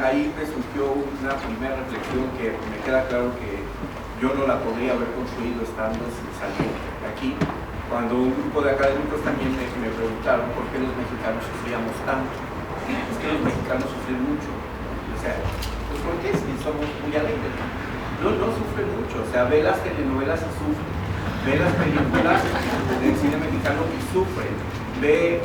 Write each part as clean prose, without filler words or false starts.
ahí me surgió una primera reflexión que me queda claro que yo no la podría haber construido estando sin salir de aquí, cuando un grupo de académicos también me preguntaron por qué los mexicanos sufríamos tanto. Es que los mexicanos sufren mucho. O sea, pues ¿por qué? Si somos muy alegres. No sufren mucho. O sea, ve las telenovelas y sufren. Ve las películas del cine mexicano y sufren. Ve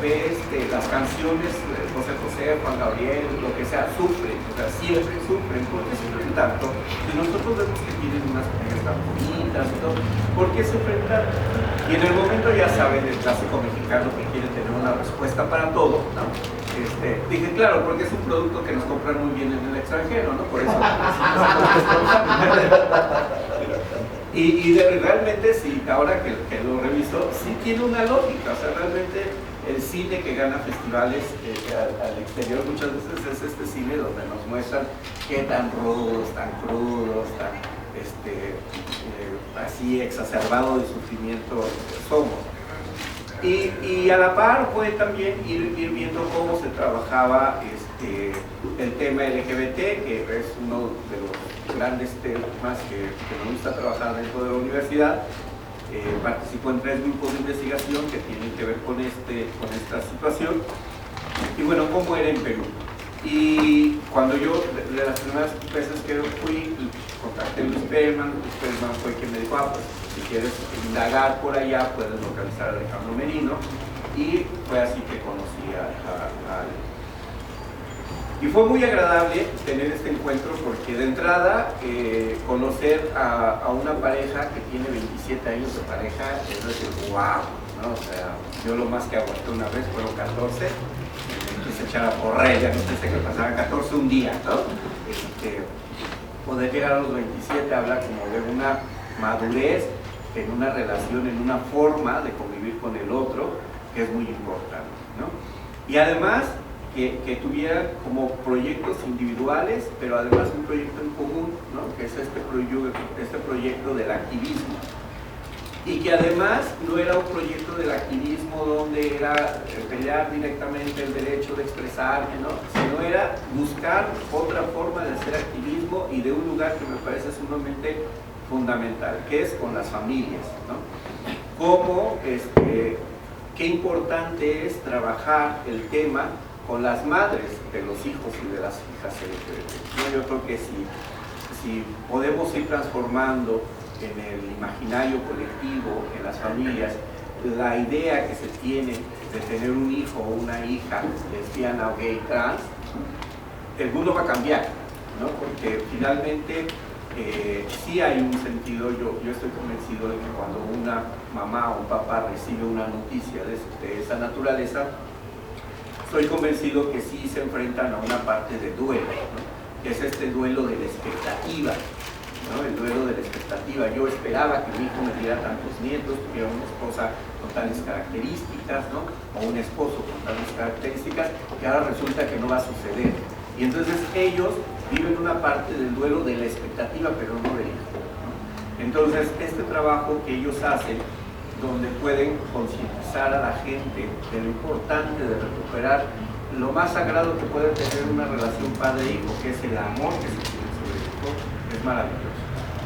las canciones de José José, Juan Gabriel, lo que sea, sufren. O sea, siempre sufren. ¿Por qué sufren tanto? Si nosotros vemos que tienen unas parejas tan bonitas y todo, ¿por qué sufren tanto? Y en el momento ya saben el clásico mexicano que quiere tener una respuesta para todo, ¿no? Dije, claro, porque es un producto que nos compran muy bien en el extranjero, ¿no? Por eso. Y realmente sí, ahora que lo reviso, sí tiene una lógica. O sea, realmente el cine que gana festivales al exterior muchas veces es este cine donde nos muestran qué tan rudos, tan crudos, tan así exacerbado de sufrimiento somos. Y a la par fue también ir viendo cómo se trabajaba el tema LGBT, que es uno de los grandes temas que me gusta trabajar dentro de la universidad. Participo en 3 grupos de investigación que tienen que ver con esta situación. Y bueno, cómo era en Perú. Y cuando yo, de las primeras veces que fui, contacté a Luis Perlman fue quien me dijo, pues si quieres indagar por allá puedes localizar a Alejandro Merino, y fue así que conocí a y fue muy agradable tener este encuentro porque de entrada conocer a una pareja que tiene 27 años de pareja es decir, wow, ¿no? O sea, yo lo más que aguanté una vez fueron 14, quise echar a correr, ya no sé que pasaban 14 un día, ¿no? Poder llegar a los 27 habla como de una madurez en una relación, en una forma de convivir con el otro que es muy importante, ¿no? Y además que tuviera como proyectos individuales, pero además un proyecto en común, ¿no? Que es este proyecto del activismo. Y que además no era un proyecto del activismo donde era pelear directamente el derecho de expresarme, ¿no? Sino era buscar otra forma de hacer activismo y de un lugar que me parece sumamente fundamental, que es con las familias, ¿no? Cómo, qué importante es trabajar el tema con las madres de los hijos y de las hijas LGBT. Yo creo que si podemos ir transformando en el imaginario colectivo, en las familias, la idea que se tiene de tener un hijo o una hija lesbiana o gay trans, el mundo va a cambiar, ¿no? Porque finalmente sí hay un sentido, yo estoy convencido de que cuando una mamá o un papá recibe una noticia de esa naturaleza, estoy convencido que sí se enfrentan a una parte de duelo, ¿no? Que es este duelo de la expectativa, ¿no? El duelo de la expectativa. Yo esperaba que mi hijo me diera tantos nietos, tuviera una esposa con tales características, ¿no? O un esposo con tales características, que ahora resulta que no va a suceder. Y entonces ellos viven una parte del duelo de la expectativa, pero no del hijo, ¿no? Entonces este trabajo que ellos hacen, donde pueden concientizar a la gente de lo importante de recuperar lo más sagrado que puede tener una relación padre-hijo, que es el amor que se tiene sobre el hijo, es maravilloso.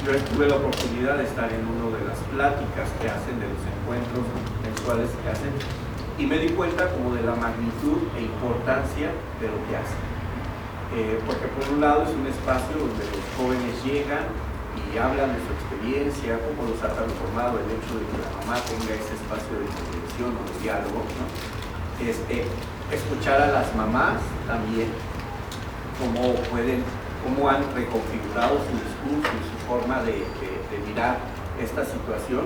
Yo tuve la oportunidad de estar en una de las pláticas que hacen, de los encuentros mensuales que hacen, y me di cuenta como de la magnitud e importancia de lo que hacen. Porque por un lado es un espacio donde los jóvenes llegan y hablan de su experiencia, cómo los ha transformado el hecho de que la mamá tenga ese espacio de comprensión o de diálogo, ¿no? Escuchar a las mamás también, cómo han reconfigurado su discurso y su forma de mirar esta situación.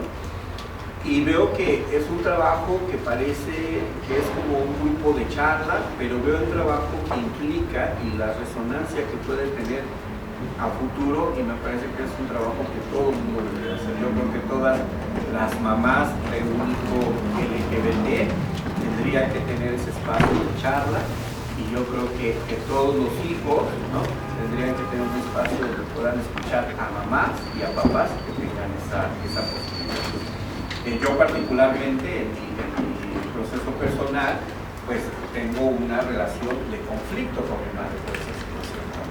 Y veo que es un trabajo que parece que es como un grupo de charla, pero veo el trabajo que implica y la resonancia que puede tener a futuro, y me parece que es un trabajo que todo el mundo debería hacer. Yo creo que todas las mamás de un hijo LGBT tendrían que tener ese espacio de charla, y yo creo que todos los hijos, ¿no? Tendrían que tener un espacio donde puedan escuchar a mamás y a papás que tengan esa posibilidad. Yo particularmente en mi proceso personal, pues tengo una relación de conflicto con mi madre por esa situación, ¿no?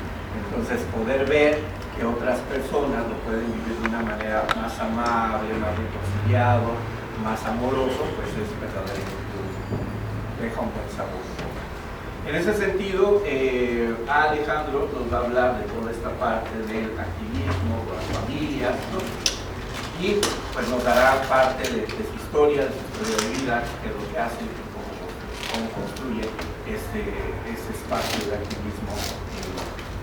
Entonces, poder ver que otras personas lo pueden vivir de una manera más amable, más reconciliado, más amoroso, pues es verdaderamente deja un buen sabor. En ese sentido, Alejandro nos va a hablar de toda esta parte del activismo, de las familias, ¿no? Y pues nos dará parte de su historia, de su historia de vida, que es lo que hace, cómo construye ese espacio de activismo.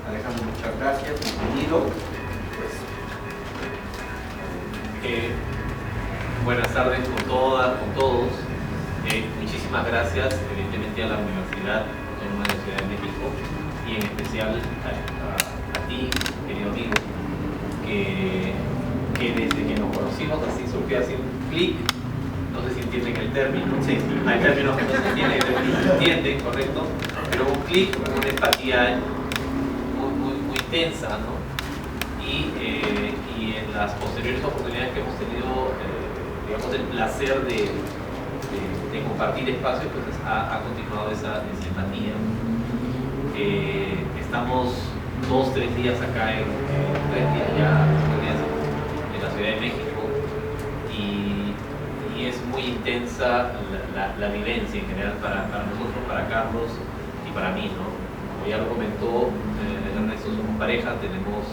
Alejandro, muchas gracias, bienvenido. Pues, buenas tardes con todas, con todos. Muchísimas gracias, evidentemente, a la Universidad Autónoma de la Ciudad de México y en especial a ti, querido amigo, que desde que nos conocimos así surgió así un clic. No sé si entienden el término. sí. Hay términos que no se entienden, se entienden, correcto, pero un clic, una empatía muy intensa, ¿no? Y en las posteriores oportunidades que hemos tenido, digamos, el placer de compartir espacios, pues ha continuado esa empatía. Estamos 2-3 días acá, 3 días ya, 3 días en la Ciudad de México, y es muy intensa la vivencia en general para nosotros, para Carlos y para mí, ¿no? Como ya lo comentó Ernesto, somos pareja, tenemos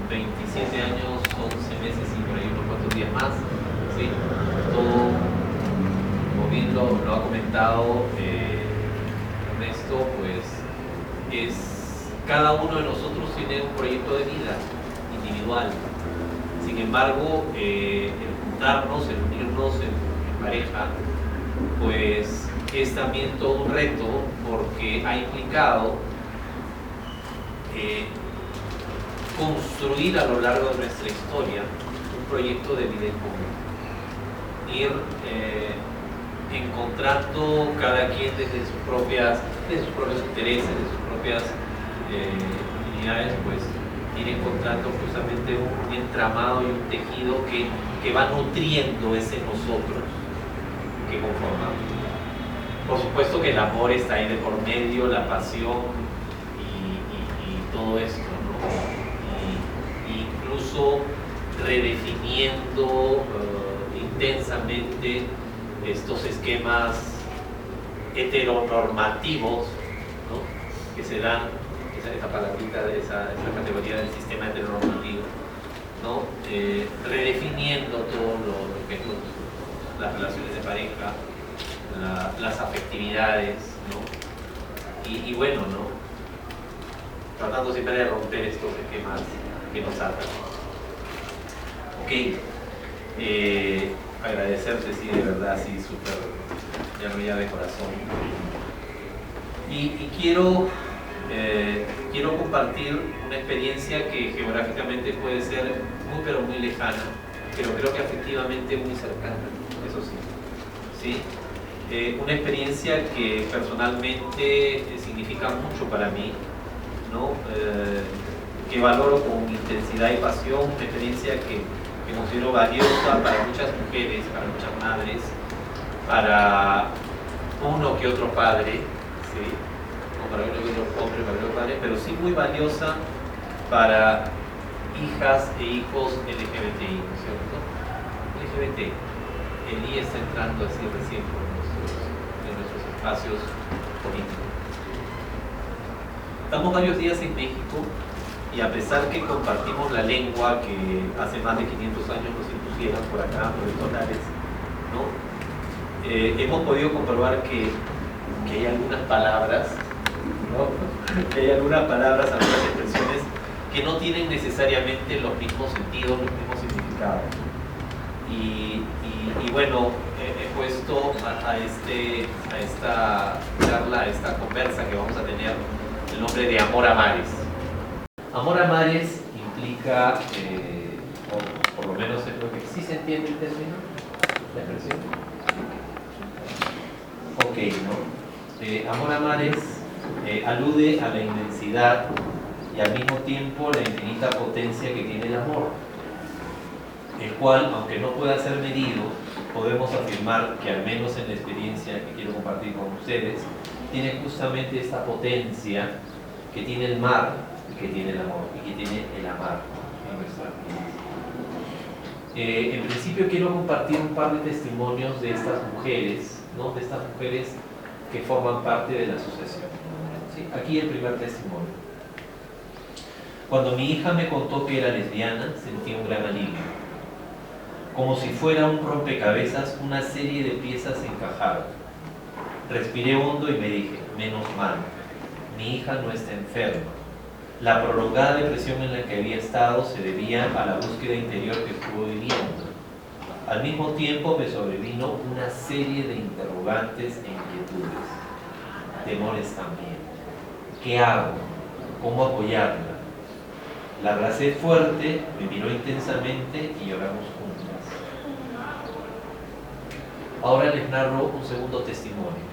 27 años, 11 meses y por ahí unos cuantos días más, ¿sí? Todo, como bien lo ha comentado Ernesto, pues cada uno de nosotros tiene un proyecto de vida individual. Sin embargo, el juntarnos, el unirnos en pareja, pues es también todo un reto, porque ha implicado construir a lo largo de nuestra historia un proyecto de vida en común. Ir encontrando cada quien desde sus propios intereses, de sus propias unidades, pues ir encontrando justamente un entramado y un tejido que va nutriendo ese nosotros que conformamos. Por supuesto que el amor está ahí de por medio, la pasión y todo esto, ¿no? Incluso redefiniendo intensamente estos esquemas heteronormativos, ¿no? Que se dan, esa palabrita, esa categoría del sistema heteronormativo, ¿no? Redefiniendo todo lo que es las relaciones de pareja, las afectividades, ¿no? Y bueno, ¿no? Tratando siempre de romper estos esquemas que nos atan. Ok, agradecerte, sí, de verdad, sí, súper, ya de corazón. Y quiero compartir una experiencia que geográficamente puede ser muy, pero muy lejana, pero creo que afectivamente muy cercana, eso sí. Una experiencia que personalmente significa mucho para mí, ¿no? Que valoro con intensidad y pasión, una experiencia que considero valiosa para muchas mujeres, para muchas madres, para uno que otro padre, ¿sí? No para uno que otro hombre, para otro padre, pero sí muy valiosa para hijas e hijos LGBTI, ¿no es cierto? LGBT. El I está entrando así recién por nuestros espacios políticos. Estamos varios días en México y a pesar que compartimos la lengua que hace más de 500 años nos impusieron por acá, por estos lares, ¿no? Hemos podido comprobar que hay algunas palabras, ¿no? Que hay algunas palabras, algunas expresiones que no tienen necesariamente los mismos sentidos, los mismos significados. Y bueno, he puesto a esta charla, a esta conversa que vamos a tener, el nombre de Amor a Mares. Amor a Mares implica, o por lo menos es lo que sí se entiende el término, la expresión. Ok, ¿no? Amor a Mares alude a la inmensidad y al mismo tiempo la infinita potencia que tiene el amor, el cual, aunque no pueda ser medido, podemos afirmar que al menos en la experiencia que quiero compartir con ustedes, tiene justamente esta potencia que tiene el mar que tiene el amor y que tiene el amar en nuestras vidas. En principio quiero compartir un par de testimonios de estas mujeres, ¿no? De estas mujeres que forman parte de la asociación. ¿Sí? Aquí el primer testimonio. Cuando mi hija me contó que era lesbiana, sentí un gran alivio. Como si fuera un rompecabezas, una serie de piezas se encajaron. Respiré hondo y me dije, menos mal, mi hija no está enferma. La prolongada depresión en la que había estado se debía a la búsqueda interior que estuvo viviendo. Al mismo tiempo me sobrevino una serie de interrogantes e inquietudes. Temores también. ¿Qué hago? ¿Cómo apoyarla? La abracé fuerte, me miró intensamente y lloramos juntas. Ahora les narro un segundo testimonio.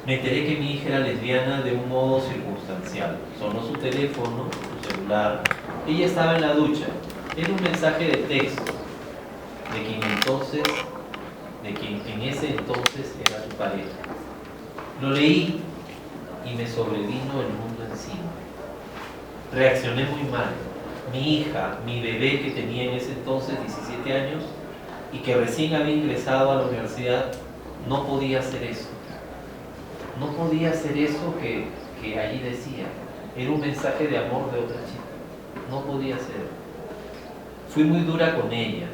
Me enteré que mi hija era lesbiana de un modo circunstancial. Sonó su teléfono, su celular. Ella estaba en la ducha. Era un mensaje de texto de quien en ese entonces era su pareja. Lo leí y me sobrevino el mundo encima. Reaccioné muy mal. Mi hija, mi bebé que tenía en ese entonces 17 años y que recién había ingresado a la universidad, no podía hacer eso. No podía hacer eso que allí decía. Era un mensaje de amor de otra chica. No podía hacer. Fui muy dura con ella.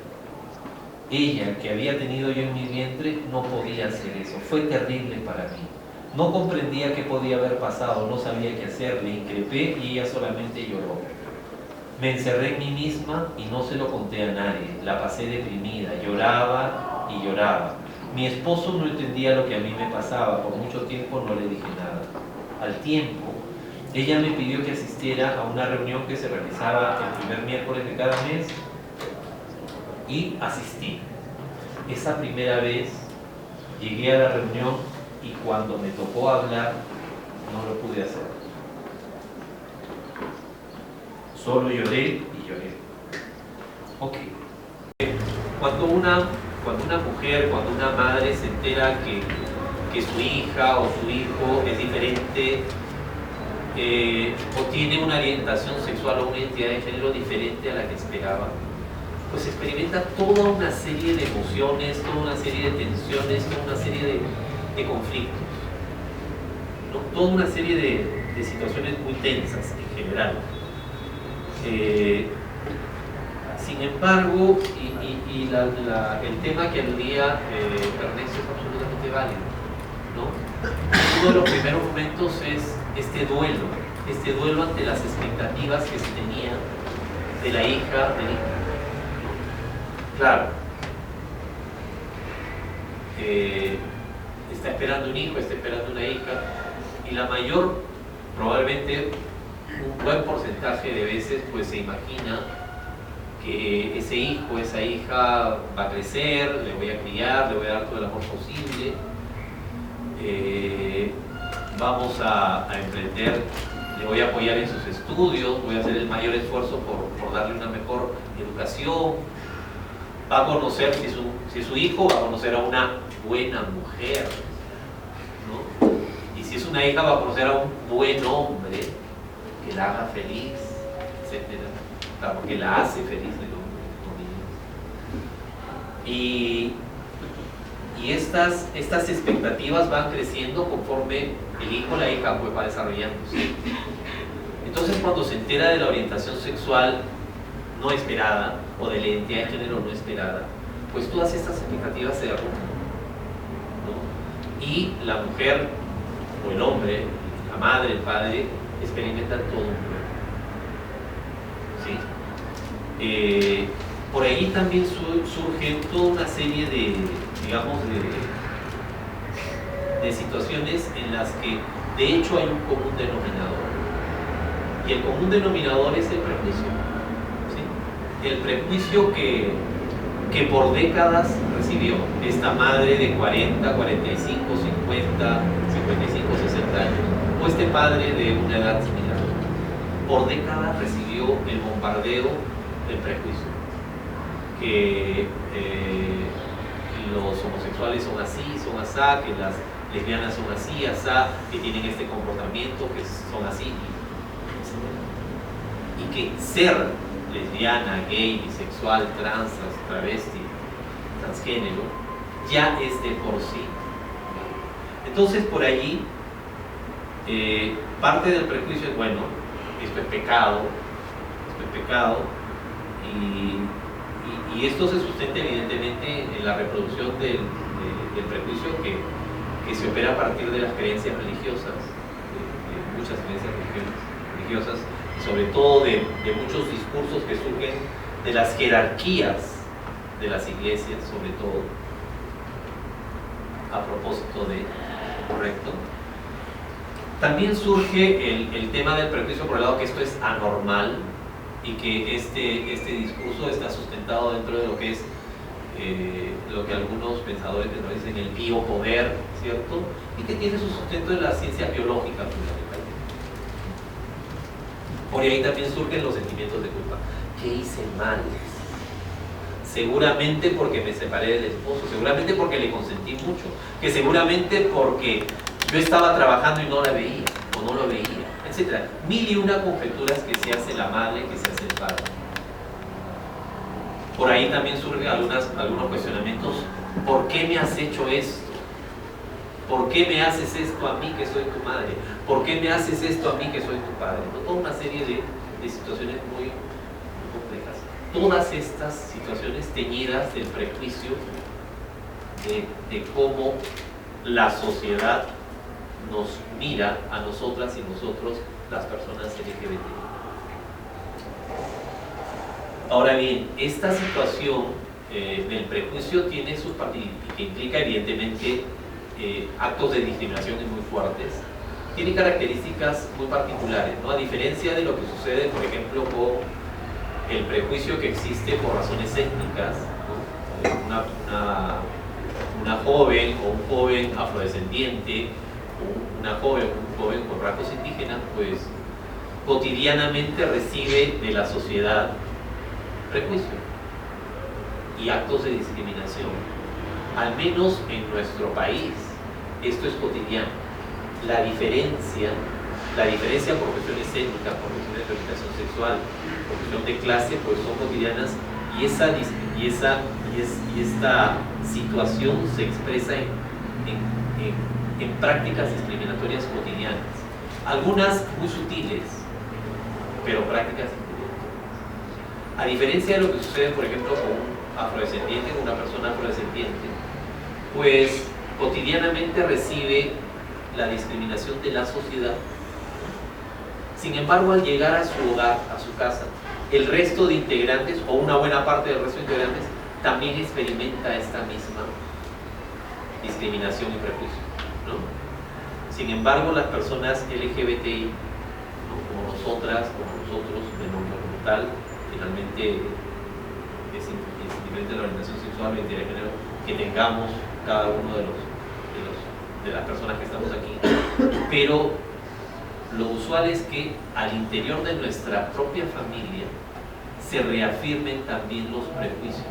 Ella, que había tenido yo en mi vientre, no podía hacer eso. Fue terrible para mí. No comprendía qué podía haber pasado, no sabía qué hacer, le increpé y ella solamente lloró. Me encerré en mí misma y no se lo conté a nadie. La pasé deprimida, lloraba y lloraba. Mi esposo no entendía lo que a mí me pasaba, por mucho tiempo no le dije nada. Al tiempo, ella me pidió que asistiera a una reunión que se realizaba el primer miércoles de cada mes y asistí. Esa primera vez llegué a la reunión y cuando me tocó hablar no lo pude hacer. Solo lloré y lloré. Ok. Cuando una mujer, cuando una madre se entera que su hija o su hijo es diferente o tiene una orientación sexual o una identidad de género diferente a la que esperaba, pues experimenta toda una serie de emociones, toda una serie de tensiones, toda una serie de conflictos, ¿no? Toda una serie de situaciones muy tensas en general. Sin embargo, el tema que aludía Ernesto es absolutamente válido, ¿no? Uno de los primeros momentos es este duelo ante las expectativas que se tenía de la hija, del hijo. Claro, está esperando un hijo, está esperando una hija, y la mayor, probablemente un buen porcentaje de veces, pues se imagina que ese hijo, esa hija va a crecer, le voy a criar, le voy a dar todo el amor posible, vamos a emprender, le voy a apoyar en sus estudios, voy a hacer el mayor esfuerzo por darle una mejor educación, va a conocer, si es su hijo, va a conocer a una buena mujer, ¿no? Y si es una hija, va a conocer a un buen hombre que la haga feliz, etc. Claro, que la hace feliz, y estas expectativas van creciendo conforme el hijo o la hija pues va desarrollándose. Entonces, cuando se entera de la orientación sexual no esperada o de la identidad de género no esperada, pues todas estas expectativas se derrumban, ¿no? Y la mujer o el hombre, la madre, el padre, experimentan todo un duelo, ¿sí? Por ahí también surge toda una serie de, digamos, de situaciones en las que de hecho hay un común denominador, y el común denominador es el prejuicio, ¿sí? El prejuicio que por décadas recibió esta madre de 40, 45, 50, 55, 60 años, o este padre de una edad similar. Por décadas recibió el bombardeo del prejuicio, que los homosexuales son así, son asá, que las lesbianas son así, asá, que tienen este comportamiento, que son así. Y que ser lesbiana, gay, bisexual, trans, travesti, transgénero, ya es de por sí. Entonces, por allí, parte del prejuicio es, bueno, esto es pecado, y esto se sustenta evidentemente en la reproducción del prejuicio que se opera a partir de las creencias religiosas, de muchas creencias religiosas, y sobre todo de muchos discursos que surgen de las jerarquías de las iglesias, sobre todo, a propósito de, correcto. También surge el tema del prejuicio por el lado que esto es anormal y que este discurso está sustentado dentro de lo que es lo que algunos pensadores nos dicen el biopoder, ¿cierto? Y que tiene su sustento en la ciencia biológica fundamentalmente. Por ahí también surgen los sentimientos de culpa. ¿Qué hice mal? Seguramente porque me separé del esposo, seguramente porque le consentí mucho, que seguramente porque yo estaba trabajando y no la veía, o no lo veía, etc. Mil y una conjeturas que se hace la madre, que se hace el padre. Por ahí también surgen algunos cuestionamientos. ¿Por qué me has hecho esto? ¿Por qué me haces esto a mí que soy tu madre? ¿Por qué me haces esto a mí que soy tu padre? Toda una serie de situaciones muy complejas. Todas estas situaciones teñidas del prejuicio de cómo la sociedad nos mira a nosotras y nosotros, las personas LGBT. Ahora bien, esta situación del prejuicio tiene sus que implica evidentemente actos de discriminación muy fuertes, tiene características muy particulares, ¿no? A diferencia de lo que sucede, por ejemplo, con el prejuicio que existe por razones étnicas, ¿no? Una joven o un joven afrodescendiente, o una joven o un joven con rasgos indígenas, pues cotidianamente recibe de la sociedad prejuicio y actos de discriminación. Al menos en nuestro país, esto es cotidiano. La diferencia por cuestiones étnicas, por cuestiones de orientación sexual, por cuestión de clase, pues son cotidianas y esta situación se expresa en prácticas discriminatorias cotidianas. Algunas muy sutiles, pero prácticas discriminatorias. A diferencia de lo que sucede, por ejemplo, con un afrodescendiente, con una persona afrodescendiente, pues cotidianamente recibe la discriminación de la sociedad. Sin embargo, al llegar a su hogar, a su casa, el resto de integrantes, o una buena parte del resto de integrantes, también experimenta esta misma discriminación y prejuicio, ¿no? Sin embargo, las personas LGBTI, ¿no? Como nosotras, como nosotros, como tal, finalmente es indiferente la orientación sexual o identidad de género que tengamos cada uno de las personas que estamos aquí, pero lo usual es que al interior de nuestra propia familia se reafirmen también los prejuicios,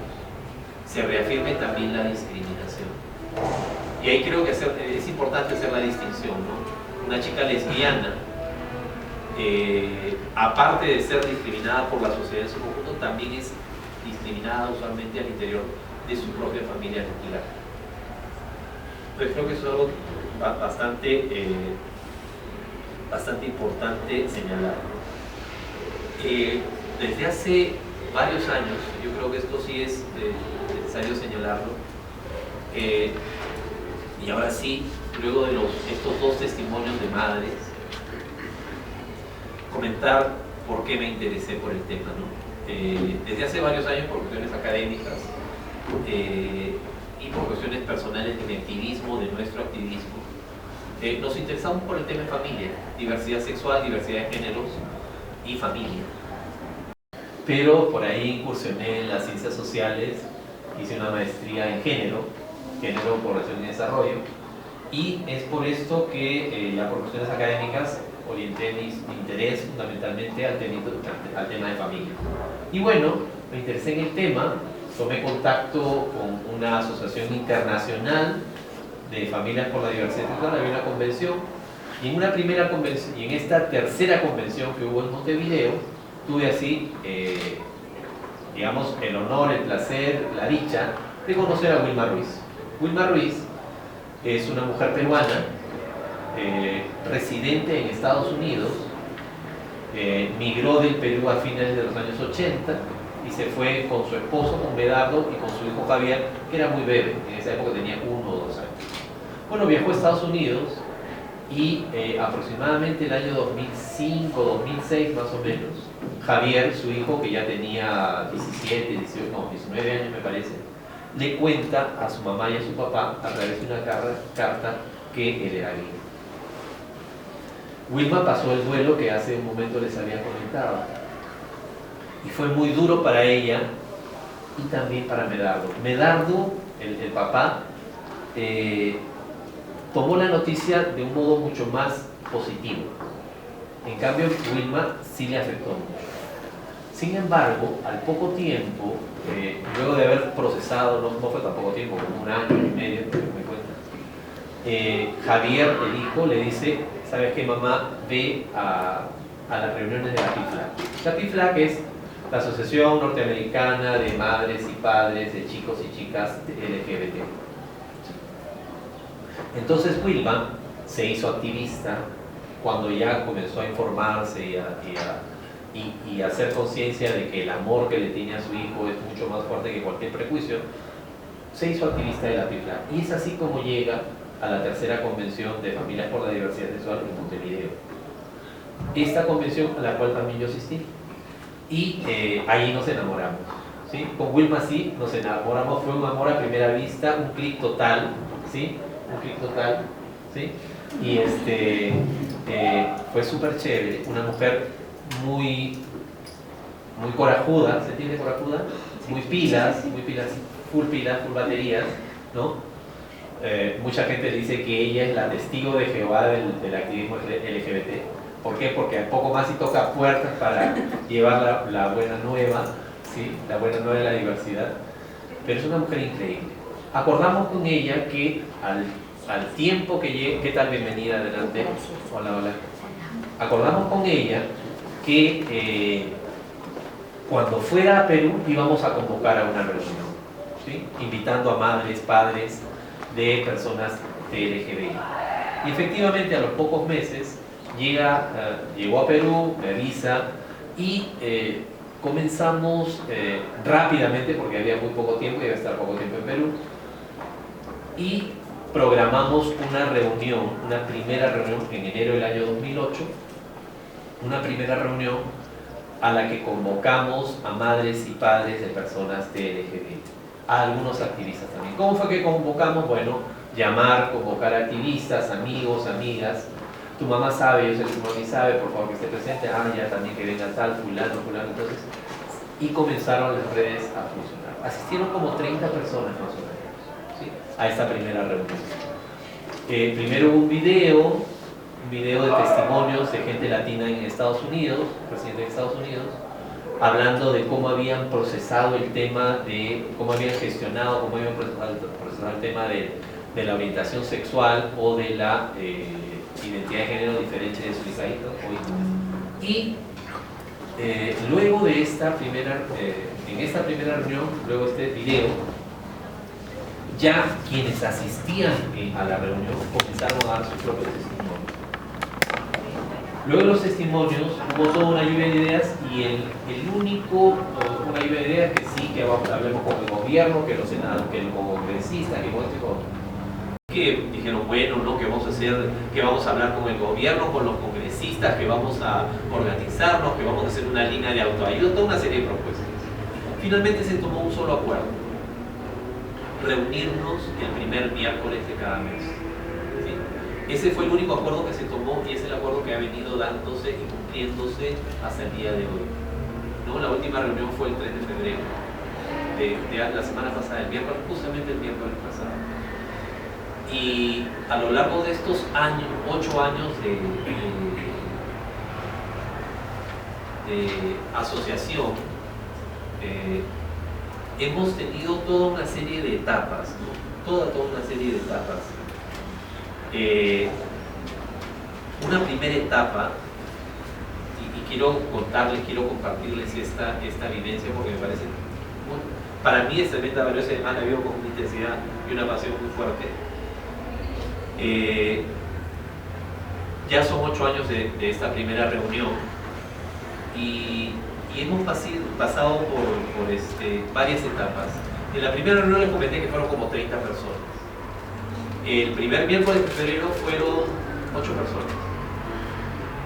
se reafirme también la discriminación. Y ahí creo que es importante hacer la distinción, ¿no? Una chica lesbiana, aparte de ser discriminada por la sociedad en su conjunto, también es discriminada usualmente al interior de su propia familia nuclear. Entonces creo que eso es algo bastante importante señalar. Desde hace varios años, yo creo que esto sí es necesario señalarlo, y ahora sí, luego de estos dos testimonios de madres, comentar por qué me interesé por el tema, ¿no? Desde hace varios años, por cuestiones académicas y por cuestiones personales de mi activismo, de nuestro activismo, nos interesamos por el tema de familia, diversidad sexual, diversidad de géneros y familia. Pero por ahí incursioné en las ciencias sociales, hice una maestría en género, población y desarrollo, y es por esto que ya por cuestiones académicas orienté mi interés fundamentalmente al tema de familia. Y bueno, me interesé en el tema, tomé contacto con una asociación internacional de familias por la diversidad sexual, había una convención, Y en una primera convención, y en esta tercera convención que hubo en Montevideo, tuve así, digamos, el honor, el placer, la dicha de conocer a Wilma Ruiz. Wilma Ruiz es una mujer peruana, residente en Estados Unidos, migró del Perú a finales de los años 80 y se fue con su esposo, con Medardo, y con su hijo Javier, que era muy bebé, en esa época tenía 1 o 2 años. Bueno, viajó a Estados Unidos y aproximadamente el año 2005, 2006 más o menos, Javier, su hijo, que ya tenía 17, 18, no, 19 años me parece, le cuenta a su mamá y a su papá a través de una carta que él era gay. Wilma pasó el duelo que hace un momento les había comentado y fue muy duro para ella y también para Medardo. Medardo, el papá, tomó la noticia de un modo mucho más positivo. En cambio, Wilma sí le afectó mucho. Sin embargo, al poco tiempo, luego de haber procesado, no fue tan poco tiempo, como 1 año y medio, me cuenta, Javier, el hijo, le dice: ¿sabes qué, mamá? Ve a las reuniones de la PIFLAC. La PIFLAC es la Asociación Norteamericana de Madres y Padres de Chicos y Chicas LGBT. Entonces Wilma se hizo activista cuando ya comenzó a informarse y a hacer conciencia de que el amor que le tiene a su hijo es mucho más fuerte que cualquier prejuicio. Se hizo activista de la PIFLAC y es así como llega a la tercera convención de Familias por la Diversidad Sexual en Montevideo. Esta convención a la cual también yo asistí y ahí nos enamoramos, ¿sí? Con Wilma sí nos enamoramos, fue un amor a primera vista, un clic total, ¿sí? Un clic total, ¿sí? Y fue súper chévere, una mujer muy corajuda, ¿se entiende corajuda? Muy pilas, full baterías, ¿no? Mucha gente dice que ella es la testigo de Jehová del activismo LGBT. ¿Por qué? Porque a poco más y toca puertas para llevar la buena nueva, ¿sí? La buena nueva de la diversidad. Pero es una mujer increíble. Acordamos con ella que al tiempo que llegue, ¿qué tal? Bienvenida, adelante. Hola, hola. Acordamos con ella que cuando fuera a Perú íbamos a convocar a una reunión, ¿sí? Invitando a madres, padres de personas de LGBTI. Y efectivamente a los pocos meses llegó a Perú, me avisa y comenzamos rápidamente, porque había muy poco tiempo, iba a estar poco tiempo en Perú, y programamos una reunión, una primera reunión en enero del año 2008, una primera reunión a la que convocamos a madres y padres de personas de LGBT, a algunos activistas también. ¿Cómo fue que convocamos? Bueno, convocar activistas, amigos, amigas. Tu mamá sabe, yo sé que tu mami sabe, por favor que esté presente. Ya también que venga tal, fulano, entonces. Y comenzaron las redes a funcionar. Asistieron como 30 personas más o menos, ¿sí? A esta primera reunión. Primero hubo un video de testimonios de gente latina en Estados Unidos, residente en Estados Unidos, hablando de cómo habían procesado el tema cómo habían gestionado, cómo habían procesado el tema de la orientación sexual o de la identidad de género diferente de su hijito o hija. Y luego de esta primera, en esta primera reunión, luego de este video, ya quienes asistían a la reunión comenzaron a dar sus propios testimonios. Luego de los testimonios hubo toda una lluvia de ideas y una lluvia de ideas que sí, que hablemos con el gobierno, que los senadores, que el congresista, que que dijeron, bueno, ¿no? ¿Qué vamos a hacer? Que vamos a hablar con el gobierno, con los congresistas, que vamos a organizarnos, que vamos a hacer una línea de autoayuda, toda una serie de propuestas. Finalmente se tomó un solo acuerdo: reunirnos el primer miércoles de cada mes. ¿Sí? Ese fue el único acuerdo que se tomó y es el acuerdo que ha venido dándose y cumpliéndose hasta el día de hoy, ¿no? La última reunión fue el 3 de febrero de la semana pasada, justamente el miércoles pasado. Y a lo largo de estos 8 años de asociación, hemos tenido toda una serie de etapas, ¿no? Toda una serie de etapas. una primera etapa, y quiero contarles, quiero compartirles esta vivencia porque me parece, bueno, para mí es tremenda valiosa y además la vivo con una intensidad y una pasión muy fuerte. Ya son 8 años de esta primera reunión y hemos pasado por varias etapas. En la primera reunión les comenté que fueron como 30 personas. El primer miércoles de febrero fueron 8 personas.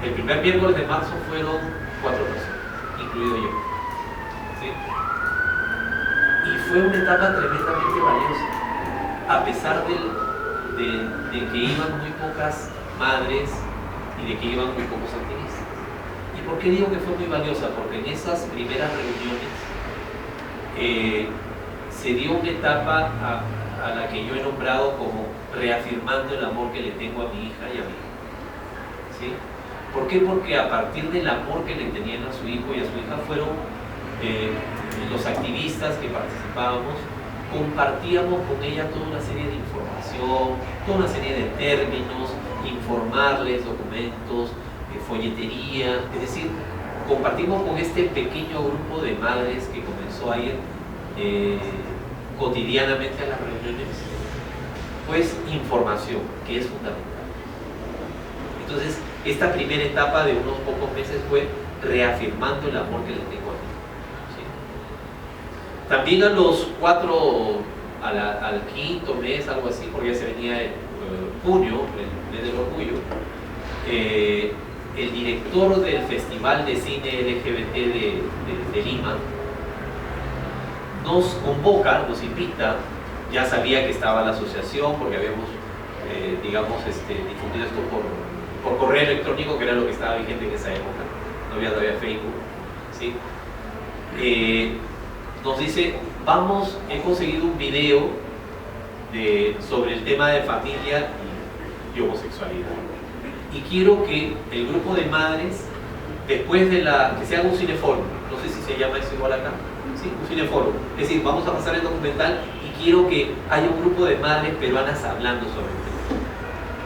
El primer miércoles de marzo fueron 4 personas, incluido yo. ¿Sí? Y fue una etapa tremendamente valiosa, a pesar de que iban muy pocas madres y de que iban muy pocos activistas. ¿Y por qué digo que fue muy valiosa? Porque en esas primeras reuniones se dio una etapa a la que yo he nombrado como reafirmando el amor que le tengo a mi hija y a mí. ¿Sí? ¿Por qué? Porque a partir del amor que le tenían a su hijo y a su hija fueron los activistas que participábamos, compartíamos con ella toda una serie de información, toda una serie de términos, informarles, documentos, folletería, es decir, compartimos con este pequeño grupo de madres que comenzó a ir cotidianamente a las reuniones, pues información, que es fundamental. Entonces, esta primera etapa de unos pocos meses fue reafirmando el amor que le tengo a mí. ¿Sí? También a los 4, al quinto mes, algo así, porque ya se venía junio, el mes del orgullo, el director del Festival de Cine LGBT de Lima nos convoca, nos invita. Ya sabía que estaba la asociación porque habíamos, difundido esto por correo electrónico, que era lo que estaba vigente en esa época, no había todavía Facebook, ¿sí? Nos dice, he conseguido un video sobre el tema de familia y homosexualidad, y quiero que el grupo de madres, después de que se haga un cineforum, no sé si se llama eso igual acá, ¿sí? Un cineforum, es decir, vamos a pasar el documental y quiero que haya un grupo de madres peruanas hablando sobre el tema.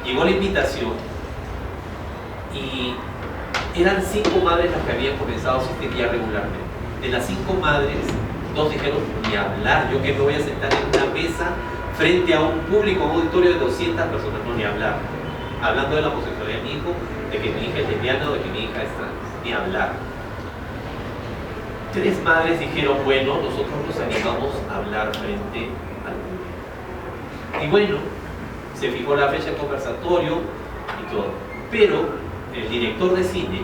Llegó la invitación y eran 5 madres las que habían comenzado a asistir ya regularmente. De las 5 madres, 2 dijeron, ni hablar, yo que me voy a sentar en una mesa frente a un público, un auditorio de 200 personas, no, ni hablar. Hablando de la homosexualidad de mi hijo, de que mi hija es lesbiana o de que mi hija es trans, ni hablar. 3 madres dijeron, bueno, nosotros nos animamos a hablar frente al público. Y bueno, se fijó la fecha de conversatorio y todo. Pero el director de cine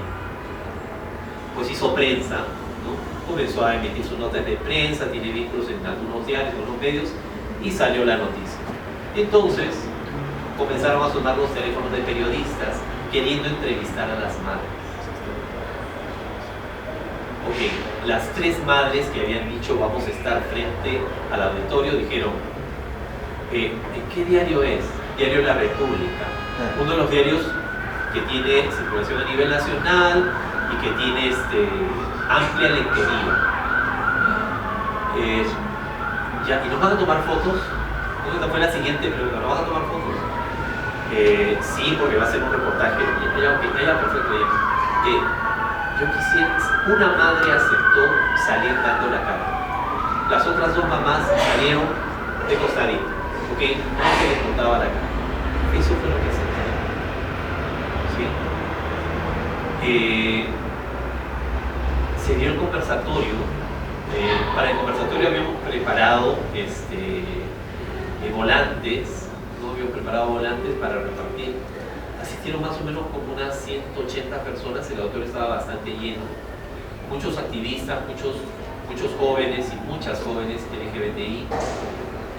pues hizo prensa, ¿no? Comenzó a emitir sus notas de prensa, tiene vínculos en algunos diarios, en algunos medios, y salió la noticia. Entonces comenzaron a sonar los teléfonos de periodistas queriendo entrevistar a las madres. Ok, las 3 madres que habían dicho vamos a estar frente al auditorio dijeron, ¿en qué diario es? Diario La República, uno de los diarios que tiene circulación a nivel nacional y que tiene amplia lectoría. ¿Y nos van a tomar fotos? Esta fue la siguiente pregunta, ¿nos van a tomar fotos? Sí, porque va a ser un reportaje. Ya, perfecto, ya. Yo quisiera, una madre aceptó salir dando la cara. Las otras 2 mamás salieron de costadito, porque no se les notaba la cara. Eso fue lo que se se dio el conversatorio. Para el conversatorio habíamos preparado volantes, ¿no? Habíamos preparado volantes para repartir. Asistieron más o menos como unas 180 personas, el auditorio estaba bastante lleno. Muchos activistas, muchos jóvenes y muchas jóvenes LGBTI,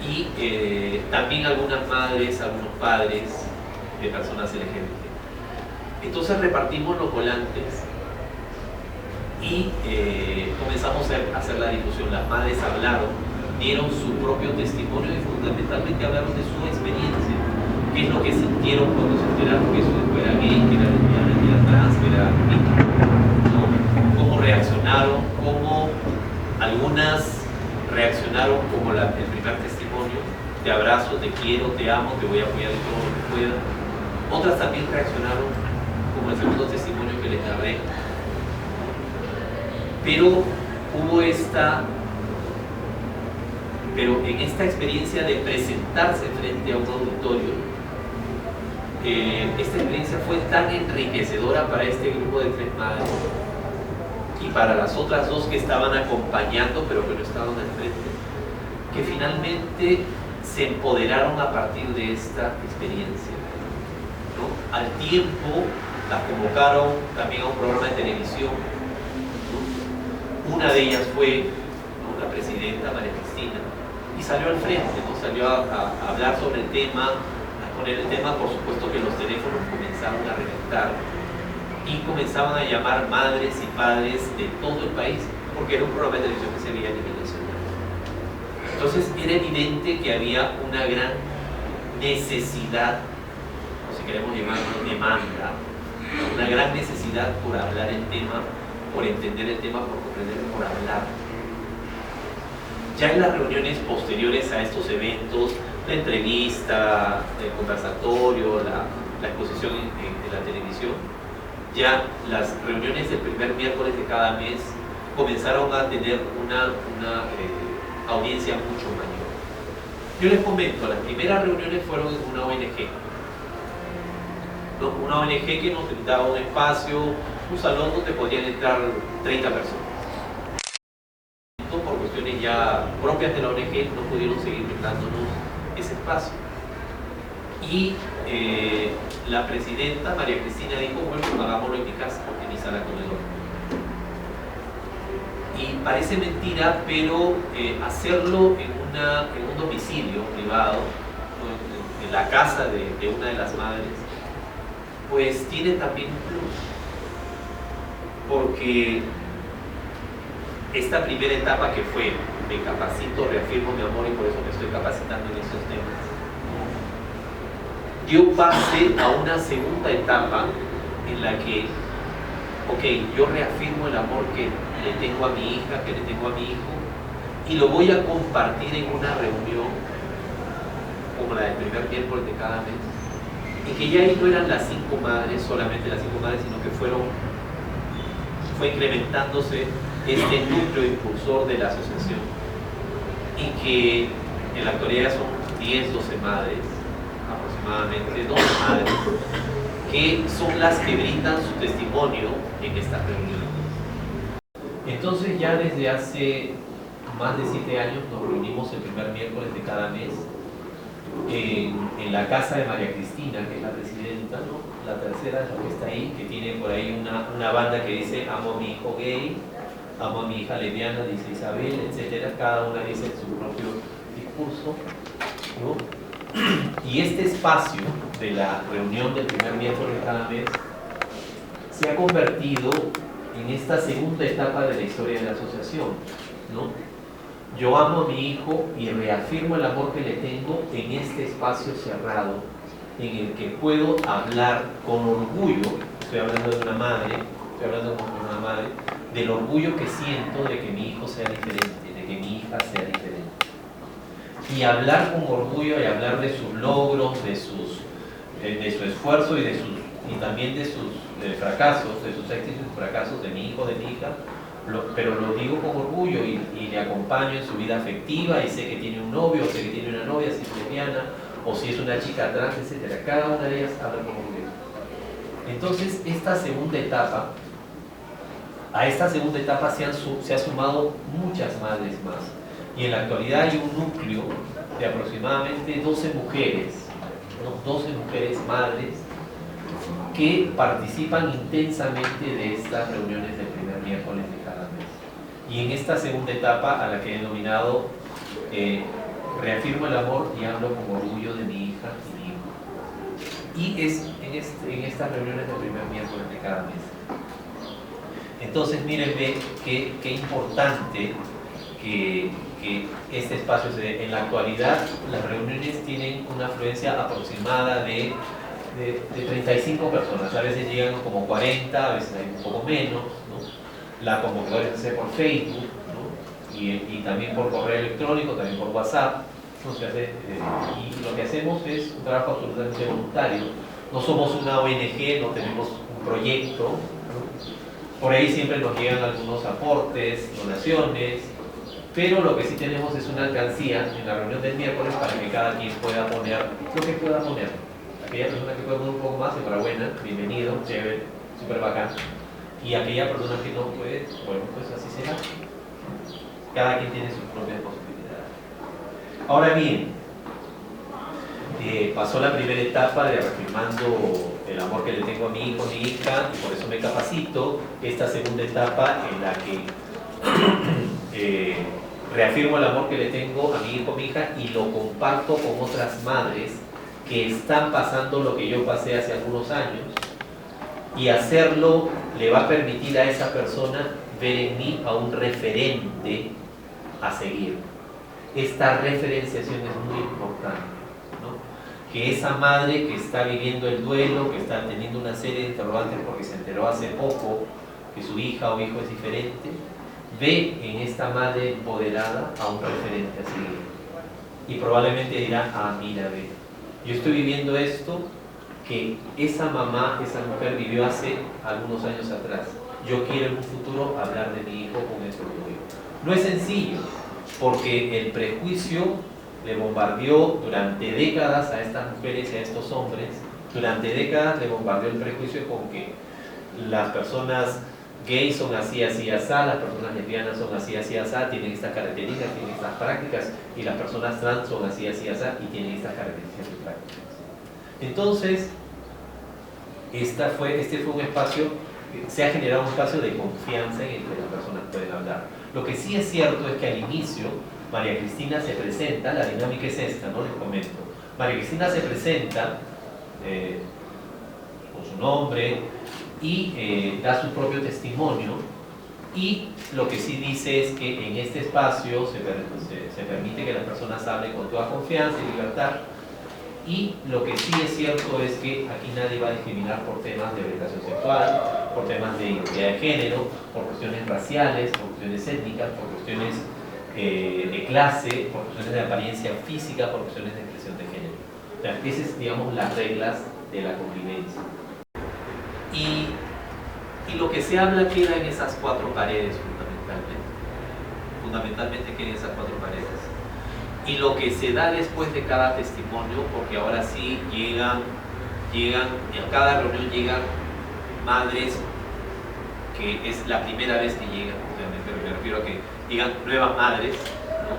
y también algunas madres, algunos padres de personas LGBT. Entonces repartimos los volantes y comenzamos a hacer la difusión. Las madres hablaron, dieron su propio testimonio y fundamentalmente hablaron de su experiencia. ¿Qué es lo que sintieron cuando se enteraron que su hijo era gay, que era lesbiana, que era trans, que era ¿no? ¿Cómo reaccionaron? ¿Cómo algunas reaccionaron como el primer testimonio? Te abrazo, te quiero, te amo, te voy a apoyar en todo lo que pueda. Otras también reaccionaron como el segundo testimonio que les narré. Pero en esta experiencia de presentarse frente a un auditorio, esta experiencia fue tan enriquecedora para este grupo de 3 madres y para las otras 2 que estaban acompañando pero que no estaban al frente, que finalmente se empoderaron a partir de esta experiencia, ¿no? Al tiempo las convocaron también a un programa de televisión, ¿no? Una de ellas fue, ¿no?, la presidenta María Cristina, y salió al frente, ¿no? Salió a hablar sobre el tema, a poner el tema. Por supuesto que los teléfonos comenzaron a reventar y comenzaban a llamar madres y padres de todo el país, porque era un programa de televisión que se veía a nivel nacional. Entonces era evidente que había una gran necesidad, o si queremos llamarlo demanda, una gran necesidad por hablar el tema, por entender el tema, por comprender, por hablar. Ya en las reuniones posteriores a estos eventos, la entrevista, el conversatorio, la exposición en la televisión, ya las reuniones del primer miércoles de cada mes comenzaron a tener una audiencia mucho mayor. Yo les comento, las primeras reuniones fueron en una ONG, ¿no? Una ONG que nos daba un espacio, un salón donde podían entrar 30 personas. Por cuestiones ya propias de la ONG no pudieron seguir brindándonos ese espacio. Y la presidenta María Cristina dijo, bueno, hagámoslo en mi casa, en mi sala comedor. Y parece mentira, pero hacerlo en un domicilio privado, en la casa de una de las madres, pues tiene también un plus, porque esta primera etapa que fue me capacito, reafirmo mi amor y por eso me estoy capacitando en esos temas, dio pase a una segunda etapa en la que, ok, yo reafirmo el amor que le tengo a mi hija, que le tengo a mi hijo, y lo voy a compartir en una reunión como la del primer miércoles de cada mes, y que ya ahí no eran las 5 madres, solamente las 5 madres, sino que fue incrementándose este núcleo impulsor de la asociación, y que en la actualidad son 10, 12 madres, aproximadamente 12 madres, que son las que brindan su testimonio en estas reuniones. Entonces ya desde hace más de 7 años nos reunimos el primer miércoles de cada mes en la casa de María Cristina, que es la presidenta, ¿no? La tercera es la que está ahí, que tiene por ahí una banda que dice amo a mi hijo gay, amo a mi hija lesbiana, dice Isabel, etcétera. Cada una dice su propio discurso, ¿no? Y este espacio de la reunión del primer miércoles de cada mes se ha convertido en esta segunda etapa de la historia de la asociación, ¿no? Yo amo a mi hijo y reafirmo el amor que le tengo en este espacio cerrado, en el que puedo hablar con orgullo, estoy hablando de una madre, del orgullo que siento de que mi hijo sea diferente, de que mi hija sea diferente. Y hablar con orgullo y hablar de sus logros, de su esfuerzo y también de sus fracasos, de sus éxitos y fracasos de mi hijo, de mi hija, pero lo digo con orgullo y le acompaño en su vida afectiva y sé que tiene un novio, o sé que tiene una novia, si es lesbiana, o si es una chica trans, etc. Cada una de ellas habla con orgullo. Entonces, a esta segunda etapa se ha sumado muchas madres más. Y en la actualidad hay un núcleo de aproximadamente 12 mujeres, ¿no? 12 mujeres madres que participan intensamente de estas reuniones del primer miércoles de cada mes. Y en esta segunda etapa, a la que he denominado reafirmo el amor y hablo con orgullo de mi hija y mi hijo. Y es en estas reuniones del primer miércoles de cada mes. Entonces, mírenme qué importante que este espacio se dé. En la actualidad, las reuniones tienen una afluencia aproximada de 35 personas, a veces llegan como 40, a veces hay un poco menos, ¿no? La convocatoria se hace por Facebook, ¿no? y también por correo electrónico, también por WhatsApp, ¿no? Y lo que hacemos es un trabajo absolutamente voluntario. No somos una ONG, no tenemos un proyecto, ¿no? Por ahí siempre nos llegan algunos aportes, donaciones, pero lo que sí tenemos es una alcancía en la reunión del miércoles para que cada quien pueda poner lo que pueda poner. Aquella persona que pueda poner un poco más, enhorabuena, bienvenido, chévere, súper bacán. Y aquella persona que no puede, bueno, pues así será. Cada quien tiene sus propias posibilidades. Ahora bien, pasó la primera etapa de reafirmando el amor que le tengo a mi hijo, mi hija, y por eso me capacito. Esta segunda etapa en la que reafirmo el amor que le tengo a mi hijo, mi hija, y lo comparto con otras madres que están pasando lo que yo pasé hace algunos años, y hacerlo le va a permitir a esa persona ver en mí a un referente a seguir. Esta referenciación es muy importante, ¿no? Que esa madre que está viviendo el duelo, que está teniendo una serie de interrogantes porque se enteró hace poco que su hija o hijo es diferente, ve en esta madre empoderada a un referente a seguir. Y probablemente dirá, ah, mira, ve, yo estoy viviendo esto que esa mamá, esa mujer vivió hace algunos años atrás. Yo quiero en un futuro hablar de mi hijo con ese orgullo. No es sencillo, porque el prejuicio le bombardeó durante décadas a estas mujeres y a estos hombres. Durante décadas le bombardeó el prejuicio con que las personas gays son así, así, así, las personas lesbianas son así, así, así, tienen estas características, tienen estas prácticas, y las personas trans son así, así, así, y tienen estas características y prácticas. Entonces, este fue un espacio, se ha generado un espacio de confianza en el que las personas pueden hablar. Lo que sí es cierto es que al inicio María Cristina se presenta, la dinámica es esta, ¿no? Les comento. María Cristina se presenta con su nombre y da su propio testimonio, y lo que sí dice es que en este espacio se permite que las personas hablen con toda confianza y libertad. Y lo que sí es cierto es que aquí nadie va a discriminar por temas de orientación sexual, por temas de identidad de género, por cuestiones raciales, por cuestiones étnicas, por cuestiones de clase, por cuestiones de apariencia física, por cuestiones de expresión de género. O sea, esas son, digamos, las reglas de la convivencia. Y lo que se habla queda en esas cuatro paredes fundamentalmente. Fundamentalmente queda en esas cuatro paredes. Y lo que se da después de cada testimonio, porque ahora sí llegan, en cada reunión llegan madres que es la primera vez que llegan, obviamente me refiero a que llegan nuevas madres, ¿no?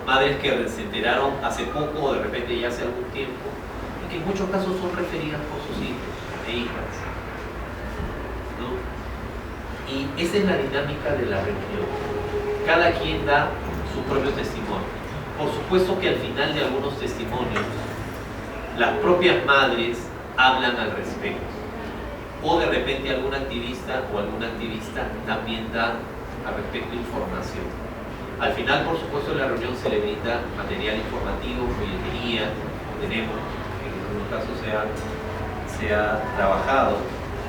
Madres que se enteraron hace poco o de repente ya hace algún tiempo, y que en muchos casos son referidas por sus hijos e hijas, ¿no? Y esa es la dinámica de la reunión. Cada quien da su propio testimonio. Por supuesto que al final de algunos testimonios, las propias madres hablan al respecto. O de repente algún activista o alguna activista también da al respecto información. Al final, por supuesto, en la reunión se le brinda material informativo, folletería, tenemos, que en algunos casos se ha trabajado,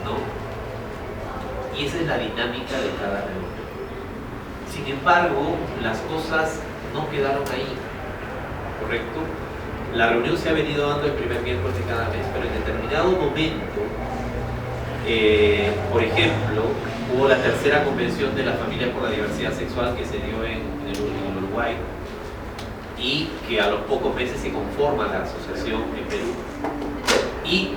¿no? Y esa es la dinámica de cada reunión. Sin embargo, las cosas no quedaron ahí, ¿correcto? La reunión se ha venido dando el primer miércoles de cada mes, pero en determinado momento, por ejemplo, hubo la tercera convención de las familias por la diversidad sexual que se dio en el Uruguay, y que a los pocos meses se conforma la asociación en Perú. Y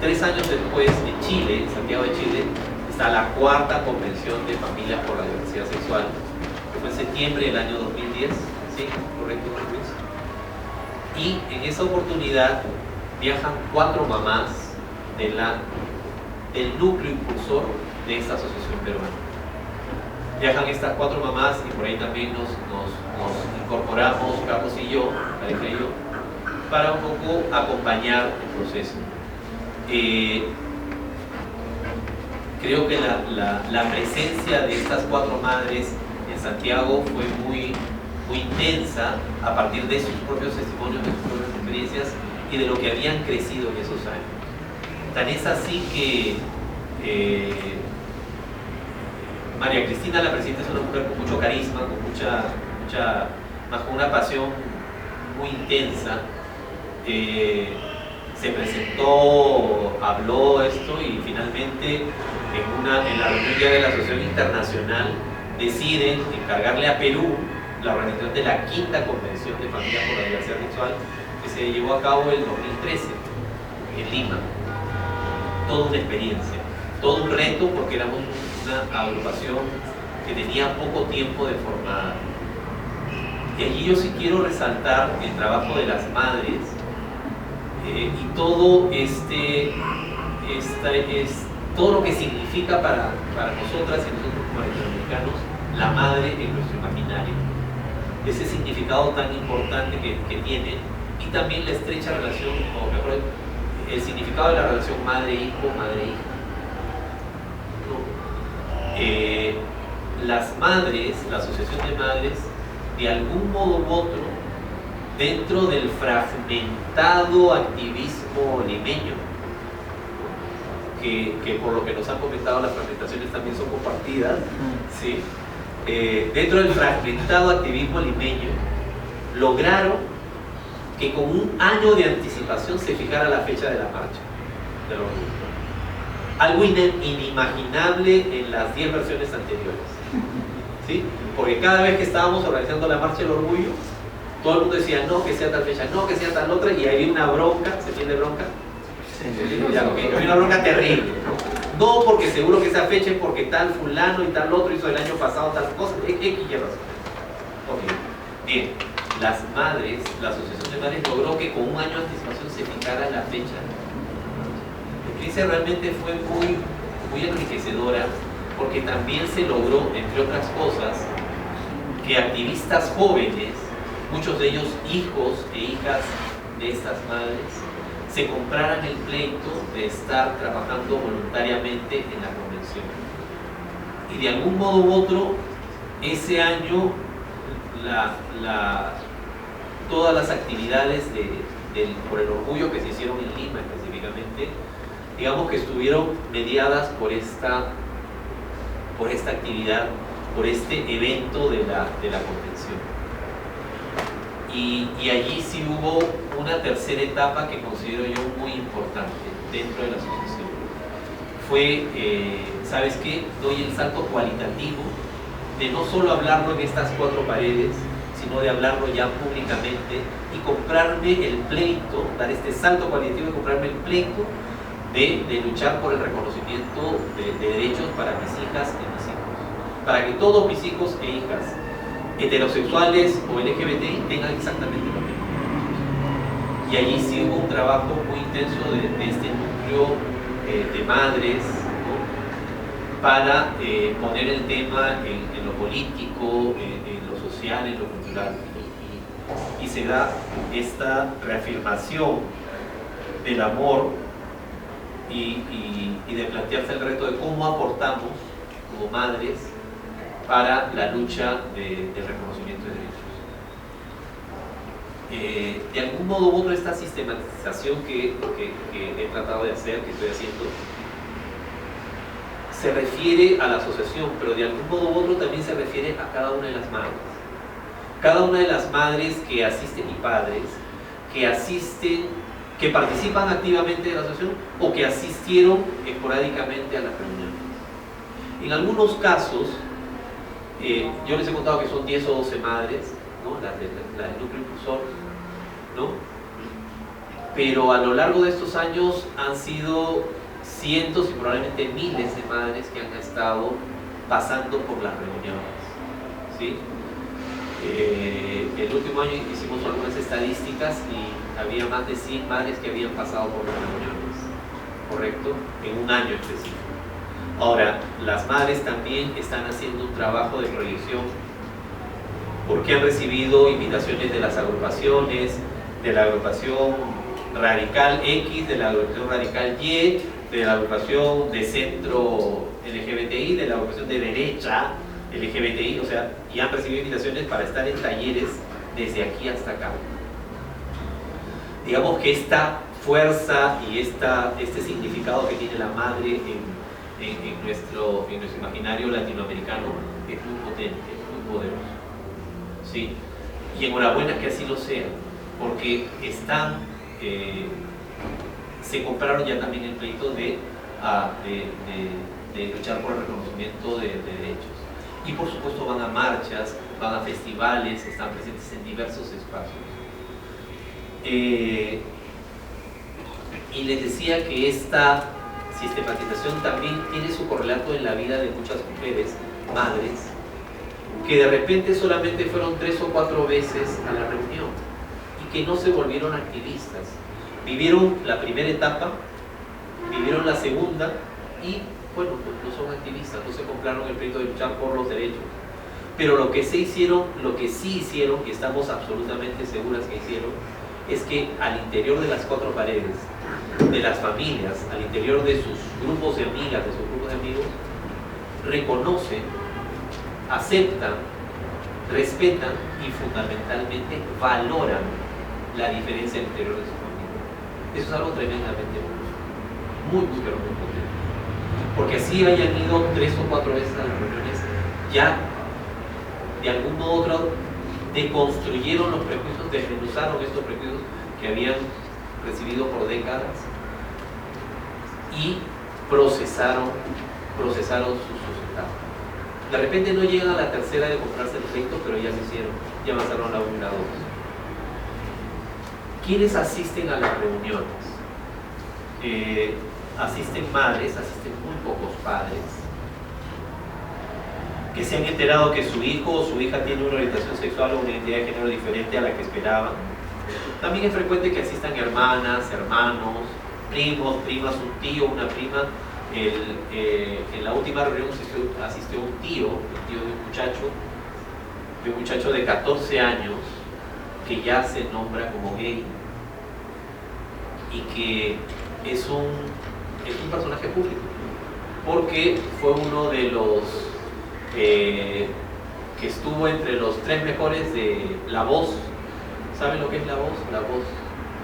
3 años después, en Chile, en Santiago de Chile, está la cuarta convención de familias por la diversidad sexual, fue en septiembre del año 2010, ¿sí? ¿Correcto, Luis? Y en esa oportunidad viajan 4 mamás del núcleo impulsor de esta asociación peruana. Viajan estas 4 mamás y por ahí también nos incorporamos, Carlos y yo, Aleja y yo, para un poco acompañar el proceso. Creo que la presencia de estas 4 madres en Santiago fue muy intensa a partir de sus propios testimonios, de sus propias experiencias y de lo que habían crecido en esos años. Tan es así que María Cristina, la presidenta, es una mujer con mucho carisma, con una pasión muy intensa. Se presentó habló esto y finalmente en la reunión ya de la Asociación Internacional deciden encargarle a Perú la organización de la 5ª Convención de Familias por la Diversidad Sexual, que se llevó a cabo en 2013 en Lima. Toda una experiencia, todo un reto, porque éramos una agrupación que tenía poco tiempo de formada. Y allí yo sí quiero resaltar el trabajo de las madres y todo todo lo que significa para nosotras y nosotros como latinoamericanos la madre en nuestro imaginario. Ese significado tan importante que tiene, y también la estrecha relación, o mejor, el significado de la relación madre-hijo, madre-hija. Las madres, la asociación de madres, de algún modo u otro, dentro del fragmentado activismo limeño, que por lo que nos han comentado las fragmentaciones también son compartidas, ¿sí? Dentro del fragmentado activismo limeño, lograron que con un año de anticipación se fijara la fecha de la marcha del orgullo. Algo inimaginable en las 10 versiones anteriores, ¿sí? Porque cada vez que estábamos organizando la marcha del orgullo, todo el mundo decía no, que sea tal fecha, no, que sea tal otra, y había una bronca. ¿Se entiende bronca? Sí. Ya, okay. Había una bronca terrible. No, porque seguro que esa fecha es porque tal fulano y tal otro hizo el año pasado tal cosa, X y razón. Okay. Bien, las madres, la asociación de madres logró que con un año de anticipación se fijara la fecha. La experiencia realmente fue muy enriquecedora, porque también se logró, entre otras cosas, que activistas jóvenes, muchos de ellos hijos e hijas de estas madres, se compraran el pleito de estar trabajando voluntariamente en la convención. Y de algún modo u otro, ese año, todas las actividades por el orgullo que se hicieron en Lima específicamente, digamos que estuvieron mediadas por esta actividad, por este evento de la convención. Y allí sí hubo una tercera etapa que considero yo muy importante dentro de la asociación. Fue, ¿sabes qué? Doy el salto cualitativo de no solo hablarlo en estas 4 paredes, sino de hablarlo ya públicamente y comprarme el pleito, dar este salto cualitativo y comprarme el pleito de luchar por el reconocimiento de derechos para mis hijas y mis hijos. Para que todos mis hijos e hijas, heterosexuales o LGBTI, tengan exactamente lo mismo. Y allí sí hubo un trabajo muy intenso de este núcleo de madres, ¿no? Para poner el tema en lo político, en lo social, en lo cultural. Y se da esta reafirmación del amor y de plantearse el reto de cómo aportamos como madres para la lucha del reconocimiento de derechos. De algún modo u otro, esta sistematización que he tratado de hacer, que estoy haciendo, se refiere a la asociación, pero de algún modo u otro también se refiere a cada una de las madres. Cada una de las madres que asisten y padres que asisten, que participan activamente de la asociación o que asistieron esporádicamente a las reuniones. En algunos casos, yo les he contado que son 10 o 12 madres, ¿no? Las del núcleo impulsor, ¿no? Pero a lo largo de estos años han sido cientos y probablemente miles de madres que han estado pasando por las reuniones, ¿sí? El último año hicimos algunas estadísticas y había más de 100 madres que habían pasado por las reuniones, ¿correcto? En un año específico. Ahora, las madres también están haciendo un trabajo de proyección porque han recibido invitaciones de las agrupaciones, de la agrupación Radical X, de la agrupación Radical Y, de la agrupación de centro LGBTI, de la agrupación de derecha LGBTI, o sea, y han recibido invitaciones para estar en talleres desde aquí hasta acá. Digamos que esta fuerza y este significado que tiene la madre en nuestro imaginario latinoamericano es muy potente, muy poderoso, ¿sí? Y enhorabuena que así lo sea, porque están se compraron ya también el pleito de luchar por el reconocimiento de derechos. Y por supuesto van a marchas, van a festivales, están presentes en diversos espacios. Y les decía que esta sistematización también tiene su correlato en la vida de muchas mujeres, madres, que de repente solamente fueron 3 o 4 veces a la reunión y que no se volvieron activistas. Vivieron la primera etapa, vivieron la segunda y, bueno, pues no son activistas, no se compraron el pleito de luchar por los derechos. Pero lo que sí hicieron, y estamos absolutamente seguras que hicieron, es que al interior de las 4 paredes, de las familias, al interior de sus grupos de amigas, de sus grupos de amigos, reconocen, aceptan, respetan y fundamentalmente valoran la diferencia al interior de su familia. Eso es algo tremendamente muy, pero muy potente. Porque así hayan ido 3 o 4 veces a las reuniones, ya de algún modo u otro deconstruyeron los prejuicios, desmenuzaron estos prejuicios que habían recibido por décadas y procesaron sus etapas. De repente no llegan a la tercera de comprarse el pleito, pero ya se hicieron, ya avanzaron a la 1 y la 2. ¿Quiénes asisten a las reuniones? Asisten madres, asisten muy pocos padres, que se han enterado que su hijo o su hija tiene una orientación sexual o una identidad de género diferente a la que esperaban. También es frecuente que asistan hermanas, hermanos, primos, primas, un tío, una prima. En la última reunión asistió un tío de un muchacho de 14 años que ya se nombra como gay y que es un personaje público porque fue uno de los que estuvo entre los 3 mejores de La Voz. ¿Saben lo que es La Voz?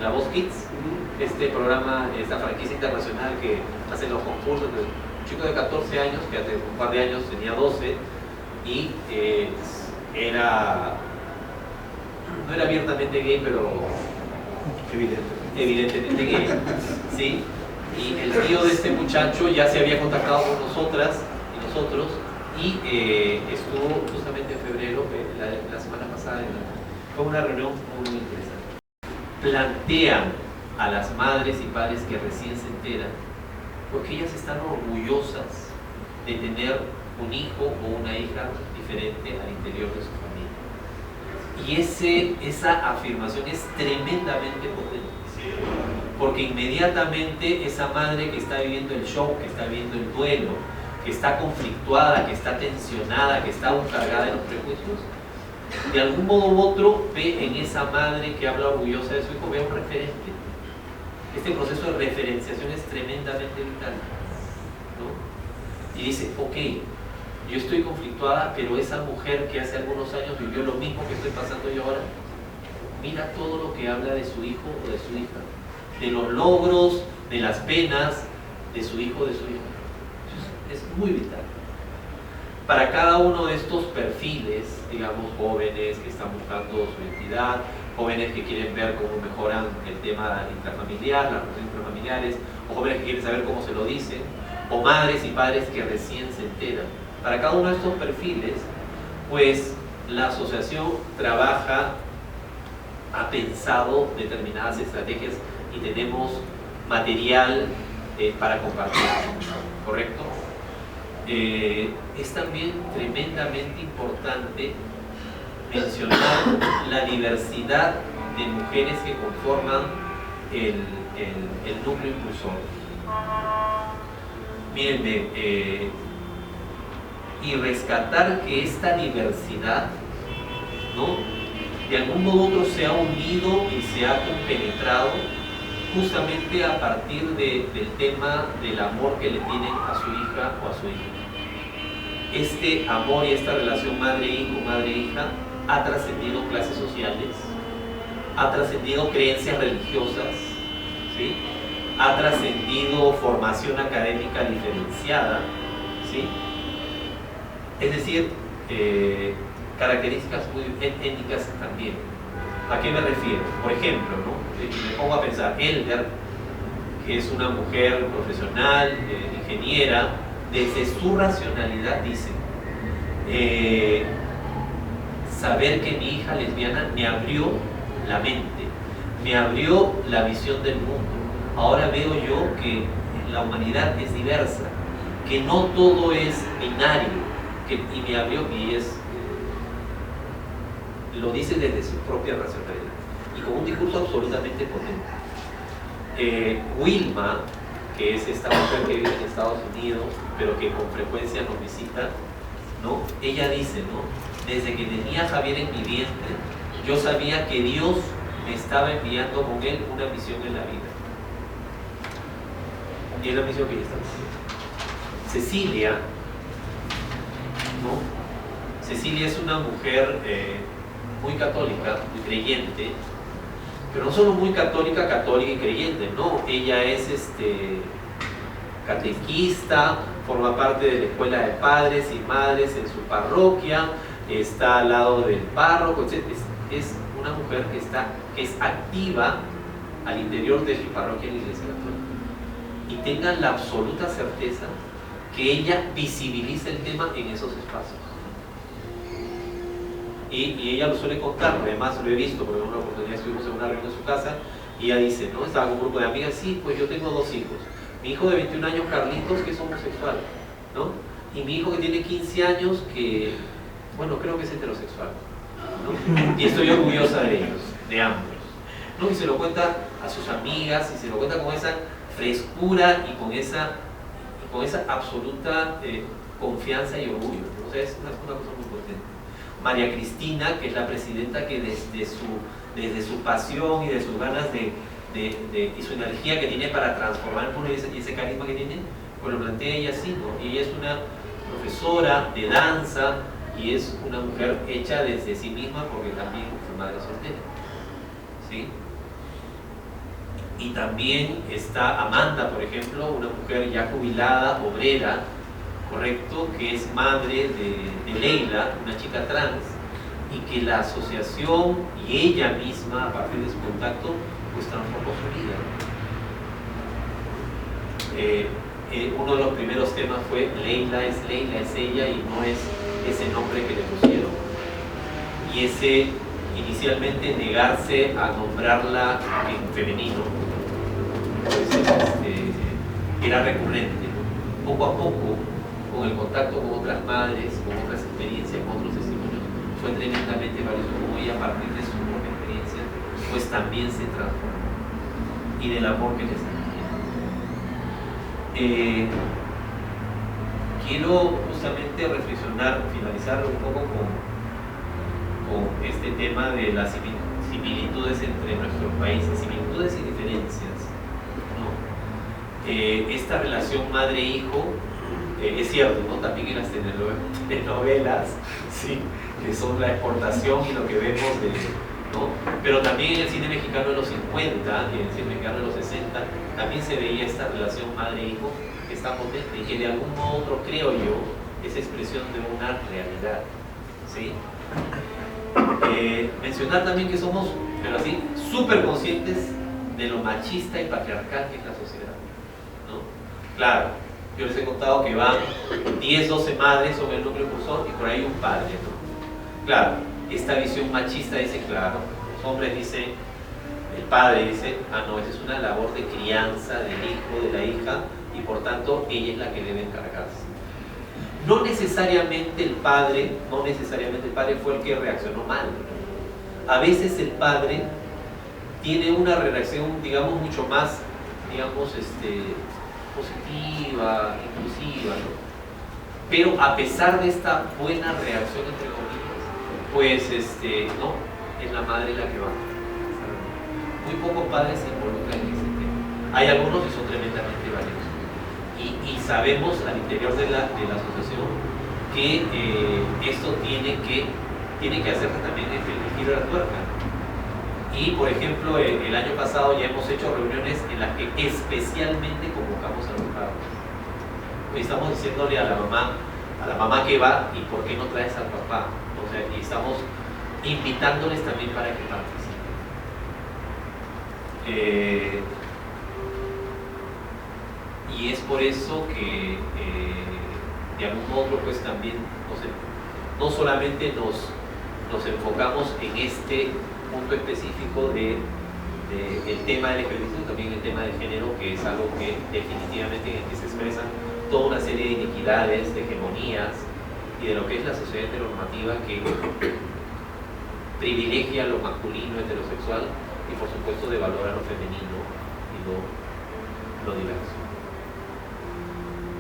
La Voz Kids, este programa, esta franquicia internacional que hacen los concursos. Un chico de 14 años que hace un par de años tenía 12 y no era abiertamente gay, pero evidentemente gay, ¿sí? Y el tío de este muchacho ya se había contactado con nosotras y nosotros y estuvo justamente en febrero, la semana pasada, fue una reunión muy interesante. Plantean a las madres y padres que recién se enteran, porque ellas están orgullosas de tener un hijo o una hija diferente al interior de su familia. Y esa afirmación es tremendamente potente, porque inmediatamente esa madre que está viviendo el shock, que está viviendo el duelo, que está conflictuada, que está tensionada, que está cargada de los prejuicios, de algún modo u otro ve en esa madre que habla orgullosa de su hijo, ve un referente. Este proceso de referenciación es tremendamente vital, ¿no? Y dice, ok, yo estoy conflictuada, pero esa mujer que hace algunos años vivió lo mismo que estoy pasando yo ahora, mira todo lo que habla de su hijo o de su hija, de los logros, de las penas de su hijo o de su hija. Es muy vital. Para cada uno de estos perfiles, digamos, jóvenes que están buscando su identidad, jóvenes que quieren ver cómo mejoran el tema intrafamiliar, las relaciones intrafamiliares, o jóvenes que quieren saber cómo se lo dicen, o madres y padres que recién se enteran. Para cada uno de estos perfiles, pues la asociación ha pensado determinadas estrategias y tenemos material para compartir, ¿correcto? Es también tremendamente importante mencionar la diversidad de mujeres que conforman el núcleo impulsor. Mírenme, y rescatar que esta diversidad, ¿no?, de algún modo u otro se ha unido y se ha compenetrado justamente a partir del tema del amor que le tienen a su hija o a su hijo. Este amor y esta relación madre-hijo, madre-hija ha trascendido clases sociales, ha trascendido creencias religiosas, ¿sí?, ha trascendido formación académica diferenciada, ¿sí?, es decir, características muy étnicas también. ¿A qué me refiero? Por ejemplo, ¿no?, me pongo a pensar, Elder, es una mujer profesional, ingeniera, desde su racionalidad dice, saber que mi hija lesbiana me abrió la mente, me abrió la visión del mundo. Ahora veo yo que la humanidad es diversa, que no todo es binario, y me abrió, lo dice desde su propia racionalidad y con un discurso absolutamente potente. Wilma, que es esta mujer que vive en Estados Unidos, pero que con frecuencia nos visita, ¿no? Ella dice, ¿no? Desde que tenía a Javier en mi vientre, yo sabía que Dios me estaba enviando con él una misión en la vida. Y es la misión que ella está haciendo. Cecilia, ¿no? Cecilia es una mujer muy católica, muy creyente, pero no solo muy católica, católica y creyente, no, ella es catequista, forma parte de la escuela de padres y madres en su parroquia, está al lado del párroco, etc. Es una mujer que es activa al interior de su parroquia en la Iglesia Católica. Y tengan la absoluta certeza que ella visibiliza el tema en esos espacios. Y ella lo suele contar, además lo he visto, porque en una oportunidad estuvimos en una reunión en su casa, y ella dice, ¿no? Estaba con un grupo de amigas, sí, pues yo tengo 2 hijos. Mi hijo de 21 años, Carlitos, que es homosexual, ¿no? Y mi hijo que tiene 15 años, que, bueno, creo que es heterosexual, ¿no? Y estoy orgullosa de ellos, de ambos, ¿no? Y se lo cuenta a sus amigas, y se lo cuenta con esa frescura y con esa absoluta confianza y orgullo, ¿no? O sea, es una cosa muy potente. María Cristina, que es la presidenta, que desde su pasión y de sus ganas y su energía que tiene para transformar el mundo y ese carisma que tiene, pues lo plantea ella así, ¿no? Y ella es una profesora de danza y es una mujer hecha desde sí misma porque también fue madre soltera, ¿sí? Y también está Amanda, por ejemplo, una mujer ya jubilada, obrera, correcto, que es madre de Leila, una chica trans, y que la asociación y ella misma, a partir de su contacto, pues transformó su vida. Uno de los primeros temas fue Leila es ella y no es ese nombre que le pusieron. Y ese, inicialmente, negarse a nombrarla en femenino, pues, era recurrente. Poco a poco, con el contacto con otras madres, con otras experiencias, con otros testimonios, fue tremendamente valioso como ella, a partir de su propia experiencia, pues también se transformó, y del amor que les da. Quiero justamente reflexionar, finalizar un poco con este tema de las similitudes entre nuestros países, similitudes y diferencias, ¿no? Esta relación madre-hijo, es cierto, ¿no? También en las telenovelas, ¿sí? Que son la exportación y lo que vemos ¿no? Pero también en el cine mexicano de los 50 y en el cine mexicano de los 60 también se veía esta relación madre-hijo que está potente y que de algún modo u otro, creo yo, es expresión de una realidad, ¿sí? Mencionar también que somos, pero así, súper conscientes de lo machista y patriarcal que es la sociedad, ¿no? Claro, yo les he contado que van 10, 12 madres sobre el núcleo cursor y por ahí un padre, ¿no? Claro, esta visión machista dice, claro, los hombres dicen, el padre dice, no, esa es una labor de crianza del hijo, de la hija, y por tanto ella es la que debe encargarse. No necesariamente el padre fue el que reaccionó mal. A veces el padre tiene una reacción, digamos, mucho más, digamos, positiva, inclusiva, ¿no? Pero a pesar de esta buena reacción, entre comillas, pues, no, es la madre la que va. Muy pocos padres se involucran en ese tema. Hay algunos que son tremendamente valiosos. Y sabemos al interior de la asociación que esto tiene que hacerse también el giro de la tuerca. Y por ejemplo, el año pasado ya hemos hecho reuniones en las que especialmente convocamos a los padres. Hoy estamos diciéndole a la mamá que va, y por qué no traes al papá. O sea, y estamos invitándoles también para que participen. y es por eso que de algún modo pues también no solamente nos enfocamos en este punto específico del tema del feminismo, también el tema del género, que es algo que definitivamente en el que se expresan toda una serie de iniquidades, de hegemonías y de lo que es la sociedad heteronormativa que privilegia lo masculino, heterosexual, y por supuesto devalora lo femenino y lo diverso.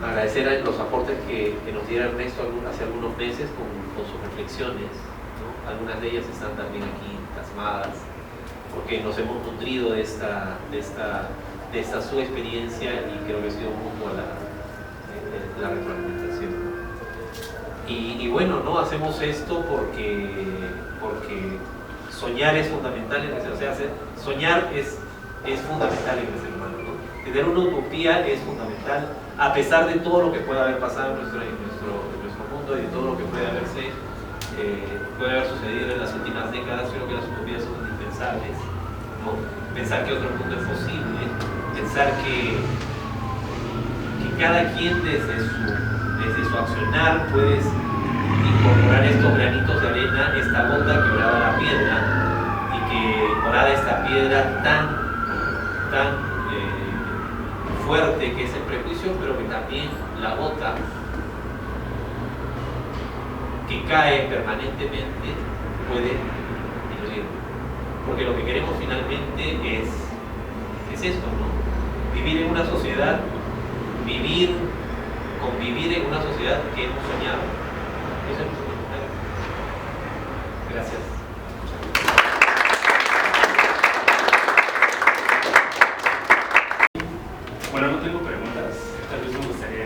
Agradecer los aportes que nos diera Ernesto hace algunos meses con sus reflexiones, ¿no? Algunas de ellas están también aquí plasmadas, porque nos hemos nutrido de esta su experiencia y creo que ha sido mutua la retroalimentación. Y bueno, ¿no? Hacemos esto porque soñar es fundamental en el ser, o sea, soñar es fundamental en el ser humano, ¿no? Tener una utopía es fundamental, a pesar de todo lo que pueda haber pasado en nuestro mundo y de todo lo que puede haber sucedido en las últimas décadas. Creo que las utopías son indispensables, ¿no? Pensar que otro mundo es posible, pensar que cada quien desde su accionar puede incorporar estos granitos de arena, esta gota que oraba la piedra, y que orada esta piedra tan fuerte que es el prejuicio, pero que también la gota que cae permanentemente puede diluir. Porque lo que queremos finalmente es esto, ¿no? Vivir en una sociedad, convivir en una sociedad que hemos soñado. Eso es fundamental. Gracias. Bueno, no tengo preguntas, tal vez me gustaría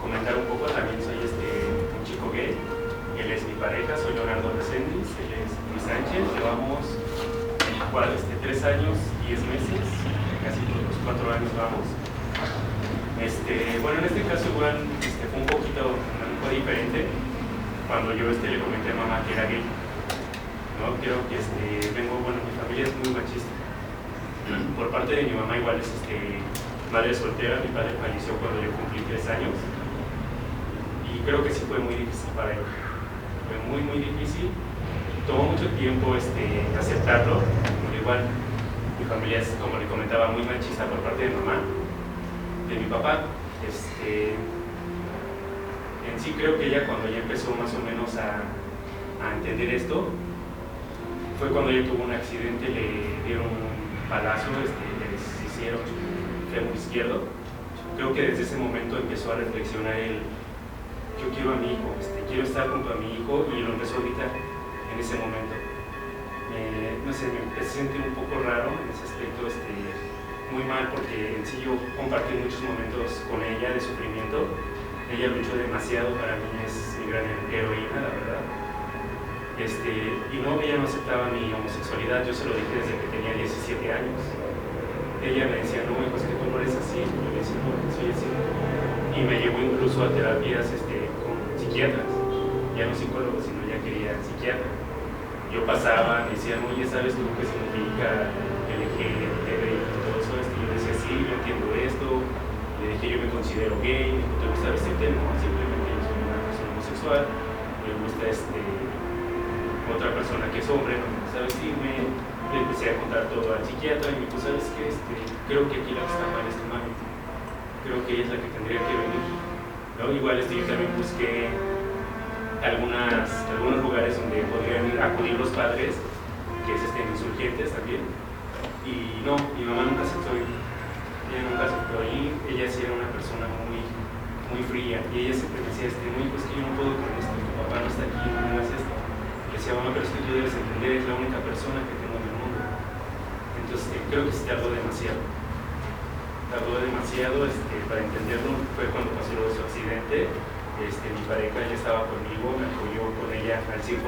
comentar un poco. También soy un chico gay, él es mi pareja, soy Leonardo Reséndiz, él es Luis Sánchez, llevamos 3 años, 10 meses, casi los 4 años vamos. Bueno, en este caso igual fue un poquito diferente cuando yo le comenté a mamá que era gay, ¿no? Creo que mi familia es muy machista. Por parte de mi mamá igual es madre soltera. Mi padre falleció cuando yo cumplí 3 años y creo que sí fue muy difícil para él. Fue muy difícil. Tomó mucho tiempo aceptarlo. Pero igual mi familia es, como le comentaba, muy machista por parte de mamá. De mi papá, en sí creo que ella, cuando ya empezó más o menos a entender esto, fue cuando ella tuvo un accidente, le dieron un balazo, le hicieron fémur izquierdo. Creo que desde ese momento empezó a reflexionar yo quiero a mi hijo, quiero estar junto a mi hijo, y lo empezó a gritar en ese momento. No sé, me empecé a sentir un poco raro en ese aspecto, muy mal, porque en sí yo compartí muchos momentos con ella de sufrimiento. Ella luchó demasiado, para mí es mi gran heroína, la verdad. Y no, ella no aceptaba mi homosexualidad. Yo se lo dije desde que tenía 17 años. Ella me decía, no, hijo, es que tú no eres así. Yo le decía, no, soy así. Y me llevó incluso a terapias con psiquiatras, ya no psicólogos, sino ya quería psiquiatra. Yo pasaba, me decían, oye, ¿sabes tú qué significa LGTB y todo eso? Yo decía, sí, yo entiendo esto. Le dije, yo me considero gay. ¿Te gusta vestirte? No, simplemente yo soy una persona homosexual. Me gusta otra persona que es hombre, no me gusta vestirme. Le empecé a contar todo al psiquiatra y me dijo, ¿sabes qué? Creo que aquí la que está mal es tu mami. Creo que ella es la que tendría que venir, ¿no? Igual yo también busqué algunos lugares donde podrían acudir los padres, que es Insurgentes también. Y no, mi mamá nunca aceptó ir. Ella nunca aceptó ir. Ella sí era una persona muy fría, y ella siempre me decía, no, hijo, es que yo no puedo con esto, tu papá no está aquí, no hace esto. Le decía, mamá, pero es que tú debes entender, es la única persona que tengo en el mundo. Entonces creo que se tardó demasiado para entenderlo. Fue cuando pasó su accidente. Mi pareja ya estaba conmigo, me apoyó con ella al 100%.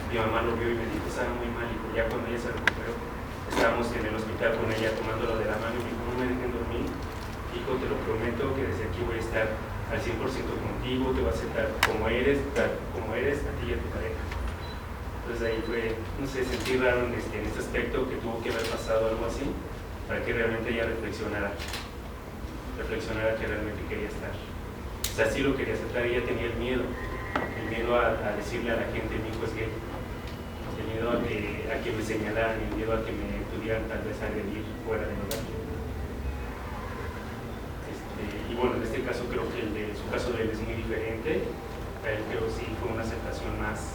Mi mamá lo vio y me dijo, estaba muy mal, y ya cuando ella se recuperó, estábamos en el hospital con ella tomándolo de la mano, y me dijo, no me dejen dormir, hijo, te lo prometo que desde aquí voy a estar al 100% contigo, te voy a aceptar como eres, tal como eres, a ti y a tu pareja. Entonces ahí fue, no sé, sentí raro en este aspecto, que tuvo que haber pasado algo así para que realmente ella reflexionara. reflexionara que realmente quería estar. O sea, sí lo quería aceptar, ella tenía el miedo a decirle a la gente mi hijo es gay, el miedo a que me señalaran, el miedo a que me pudieran tal vez agredir fuera del hogar. Y bueno, en este caso creo que su caso de él es muy diferente. A él creo que sí fue una aceptación más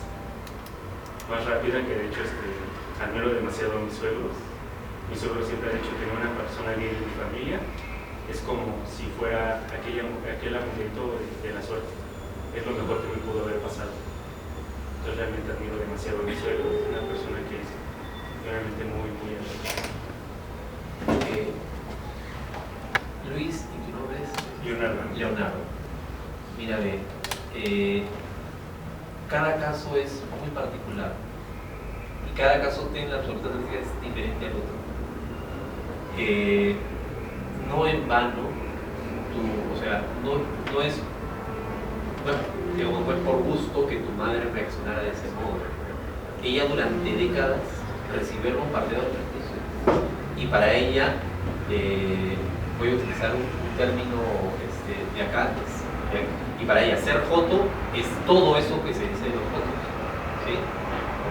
rápida, que de hecho admiro demasiado a mis suegros. Mi suegro siempre ha dicho que tener una persona gay en mi familia es como si fuera aquel amuleto de la suerte. Es lo mejor que me pudo haber pasado. Entonces realmente admiro demasiado a mi suegro, es una persona que es realmente muy, muy adecuada. Luis, ¿y tu nombre es? Leonardo. Mira, cada caso es muy particular y cada caso tiene la absolutamente es diferente al otro. No en vano, o sea, no es por gusto que tu madre reaccionara de ese modo. Ella durante décadas recibió el bombardeo del prejuicio y para ella, voy a utilizar un término de acá, y para ella ser joto es todo eso que se dice de los jotos, ¿sí?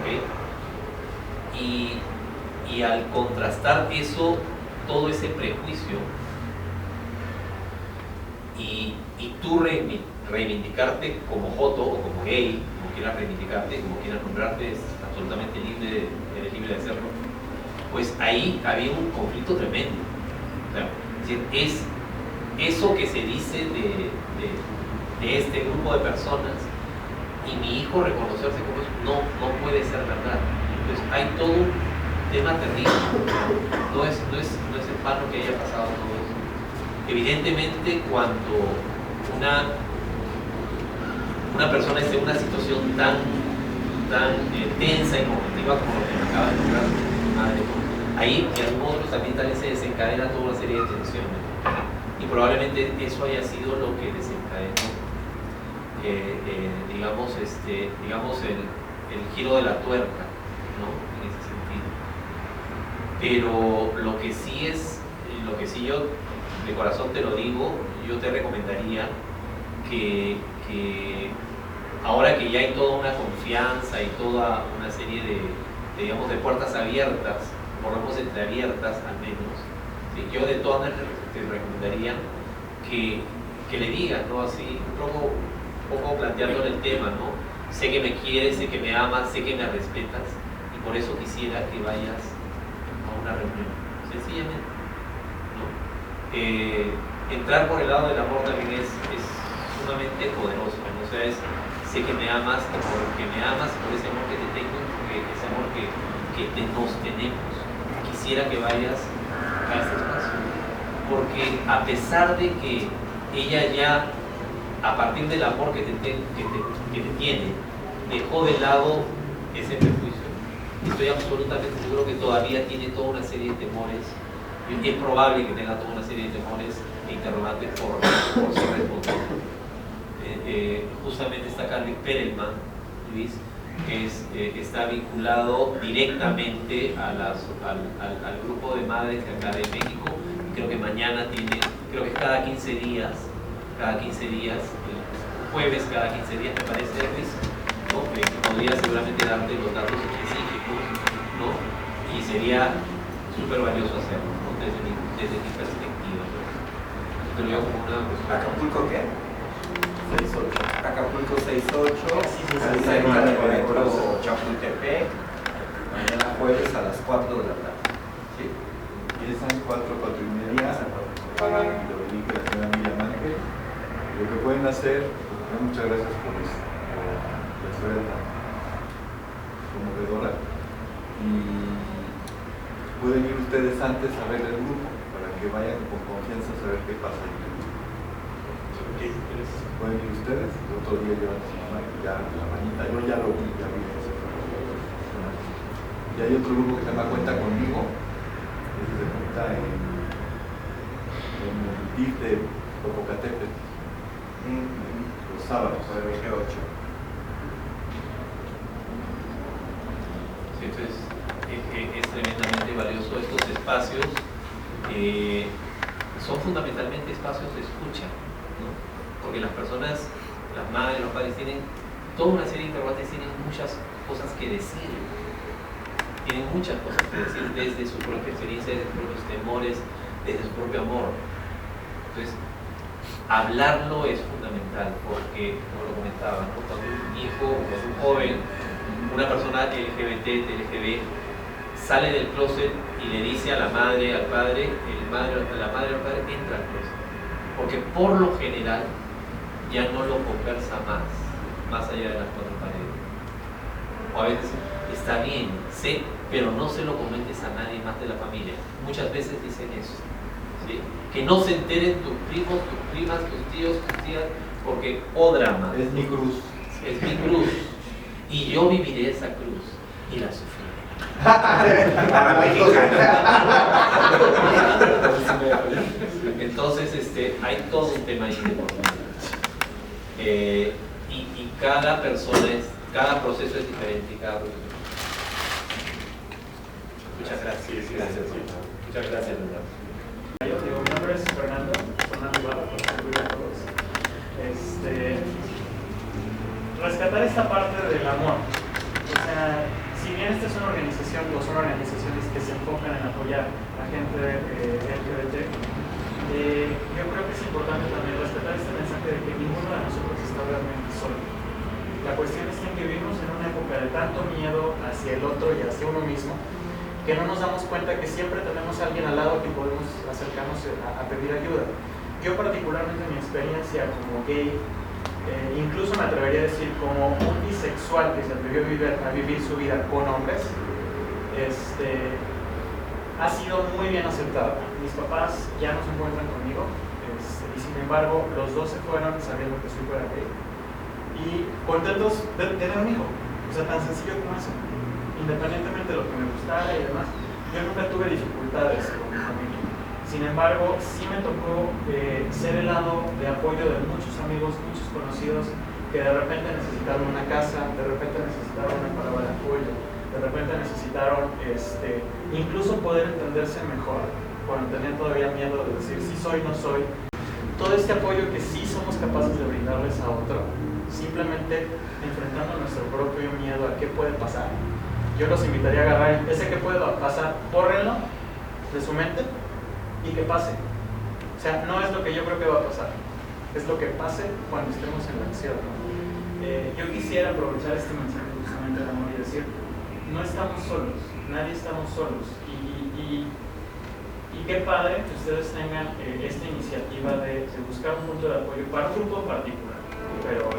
¿Okay? Y al contrastar eso, todo ese prejuicio y tú reivindicarte como joto o como gay, como quieras reivindicarte, como quieras nombrarte, es absolutamente libre, eres libre de hacerlo, pues ahí había un conflicto tremendo. O sea, es eso que se dice de este grupo de personas y mi hijo reconocerse como eso, no puede ser verdad. Entonces hay todo un tema terrible. No es en vano que haya pasado todo eso. Evidentemente, cuando una persona esté en una situación tan tensa y conflictiva como lo que me acaba de nombrar mi madre, ahí de algún modo también se desencadena toda una serie de tensiones. Y probablemente eso haya sido lo que desencadenó digamos el giro de la tuerca, ¿no? En ese sentido. Pero lo que sí yo de corazón te lo digo, yo te recomendaría que ahora que ya hay toda una confianza y toda una serie de puertas abiertas, por lo menos entreabiertas al menos, ¿sí? Yo de todas maneras te recomendaría que le digas, ¿no? Así, un poco planteándole el tema, ¿no? Sé que me quieres, sé que me amas, sé que me respetas y por eso quisiera que vayas a una reunión, sencillamente, ¿no? Entrar por el lado del amor también es sumamente poderoso, ¿no? O sea, sé que me amas y porque me amas, por ese amor que te tengo, porque ese amor que nos tenemos, quisiera que vayas a este espacio, porque a pesar de que ella ya, a partir del amor que te tiene, dejó de lado ese prejuicio, estoy absolutamente seguro que todavía tiene toda una serie de temores, y es probable que tenga toda una serie de temores e interrogantes por ser respondido. Justamente está Carly Perelman, Luis, que está vinculado directamente al grupo de madres de acá de México, y creo que mañana creo que cada 15 días, jueves cada 15 días me parece, Luis, ¿no? Que podría seguramente darte los datos específicos, ¿no? Y sería súper valioso hacerlo, ¿no? desde mi perspectiva, ¿no? Pero yo como una... ¿Acapulco qué? 6-8. Acapulco 6-8, Chapultepec, mañana jueves a las 4 de la tarde. ¿Sí? Empiezan 4:30 para Dominique y la señora Miriam Ángel. Lo que pueden hacer, pues, muchas gracias por la historia tan conmovedora. Y pueden ir ustedes antes a ver el grupo para que vayan con confianza a saber qué pasa en el grupo. Pueden ir ustedes, el otro día llevan a su mamá ya la mañana, yo ya lo vi, ese fue. Y hay otro grupo que se llama Cuenta Conmigo, ese se cuenta en el DIF de Popocatépetl, los sábados. El 28. Sí, entonces es tremendamente valioso estos espacios. son fundamentalmente espacios de escucha, ¿no? Porque las personas, las madres, los padres tienen toda una serie de interrogantes, tienen muchas cosas que decir, tienen muchas cosas que decir desde su propia experiencia, desde sus propios temores, desde su propio amor. Entonces, hablarlo es fundamental porque, como lo comentaba, ¿no? Cuando un hijo o cuando un joven, una persona LGBT, TLGB, sale del closet y le dice a la madre, al padre, la madre o el padre entra al closet. Porque por lo general ya no lo conversa más allá de las cuatro paredes. O a veces está bien, sé, pero no se lo comentes a nadie más de la familia. Muchas veces dicen eso, ¿sí? Que no se enteren tus primos, tus primas, tus tíos, tus tías, porque drama. Es mi cruz. Es mi cruz. Y yo viviré esa cruz y la sufriré. Entonces, hay todo un tema ahí de por medio. Y cada persona cada proceso es diferente. Muchas gracias. Gracias. Muchas gracias, Leonardo. Mi nombre es Fernando Ibarra, por servir a todos. Rescatar esta parte del amor. O sea, si bien esta es una organización, o son organizaciones que se enfocan en apoyar a gente LGBT, yo creo que es importante también rescatar este mensaje de que ninguno de nosotros está realmente solo. La cuestión es que vivimos en una época de tanto miedo hacia el otro y hacia uno mismo, que no nos damos cuenta que siempre tenemos a alguien al lado que podemos acercarnos a pedir ayuda. Yo particularmente en mi experiencia como gay, incluso me atrevería a decir como un bisexual que se atrevió a vivir su vida con hombres, ha sido muy bien aceptado. Mis papás ya no se encuentran conmigo, y sin embargo los dos se fueron sabiendo que soy fuera gay y contentos de tener un hijo. O sea, tan sencillo como eso. Independientemente de lo que me gustara y demás, yo nunca tuve dificultades con mi familia. Sin embargo, sí me tocó ser el lado de apoyo de muchos amigos, muchos conocidos que de repente necesitaron una casa, de repente necesitaron una palabra de apoyo, de repente necesitaron incluso poder entenderse mejor cuando tenían todavía miedo de decir sí soy, no soy. Todo este apoyo que sí somos capaces de brindarles a otro, simplemente enfrentando nuestro propio miedo a qué puede pasar. Yo los invitaría a agarrar ese que puede pasar, bórrenlo de su mente y que pase. O sea, no es lo que yo creo que va a pasar, es lo que pase cuando estemos en la acción, ¿no? Yo quisiera aprovechar este mensaje justamente del amor y decir, no estamos solos, nadie estamos solos. Y qué padre que ustedes tengan esta iniciativa de buscar un punto de apoyo para un grupo en particular. Pero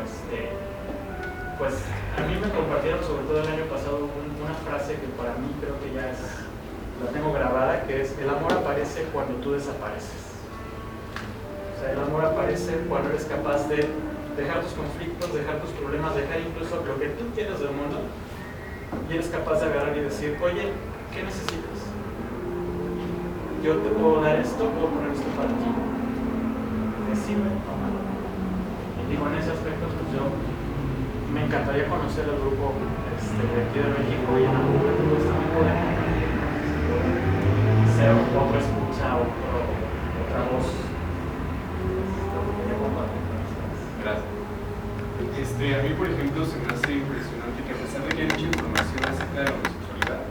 pues a mí me compartieron sobre todo el año pasado una frase que para mí creo que ya la tengo grabada, que es: el amor aparece cuando tú desapareces. O sea, el amor aparece cuando eres capaz de dejar tus conflictos, dejar tus problemas, dejar incluso lo que tú quieres del mundo y eres capaz de agarrar y decir, oye, ¿qué necesitas? Yo te puedo dar esto, puedo poner esto para ti. ¿Te sirve? Tómalo. Y digo, en ese aspecto, pues yo me encantaría conocer el grupo de aquí de México y en algún momento pues también poder ser otro escucha, otra voz. Gracias. A mí, por ejemplo, se me hace impresionante que a pesar de que hay mucha información acerca de la homosexualidad,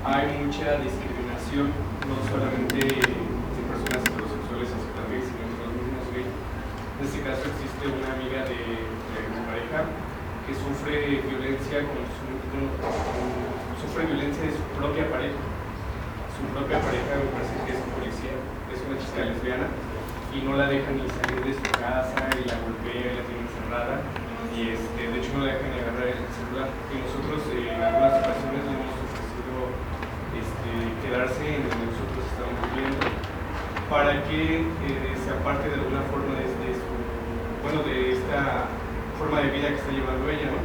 hay mucha discriminación, no solamente de personas heterosexuales hacia la gay, sino de los mismos gays. En este caso existe una amiga de mi pareja que sufre violencia sufre violencia de su propia pareja. Su propia pareja me parece que es un policía, es una chica lesbiana, y no la dejan ni salir de su casa, y la golpea, y la tiene encerrada, y de hecho no la dejan ni agarrar el celular. Y nosotros en algunas ocasiones le hemos ofrecido quedarse en donde nosotros estamos viviendo para que se aparte de alguna forma de esta forma de vida que está llevando ella, ¿no?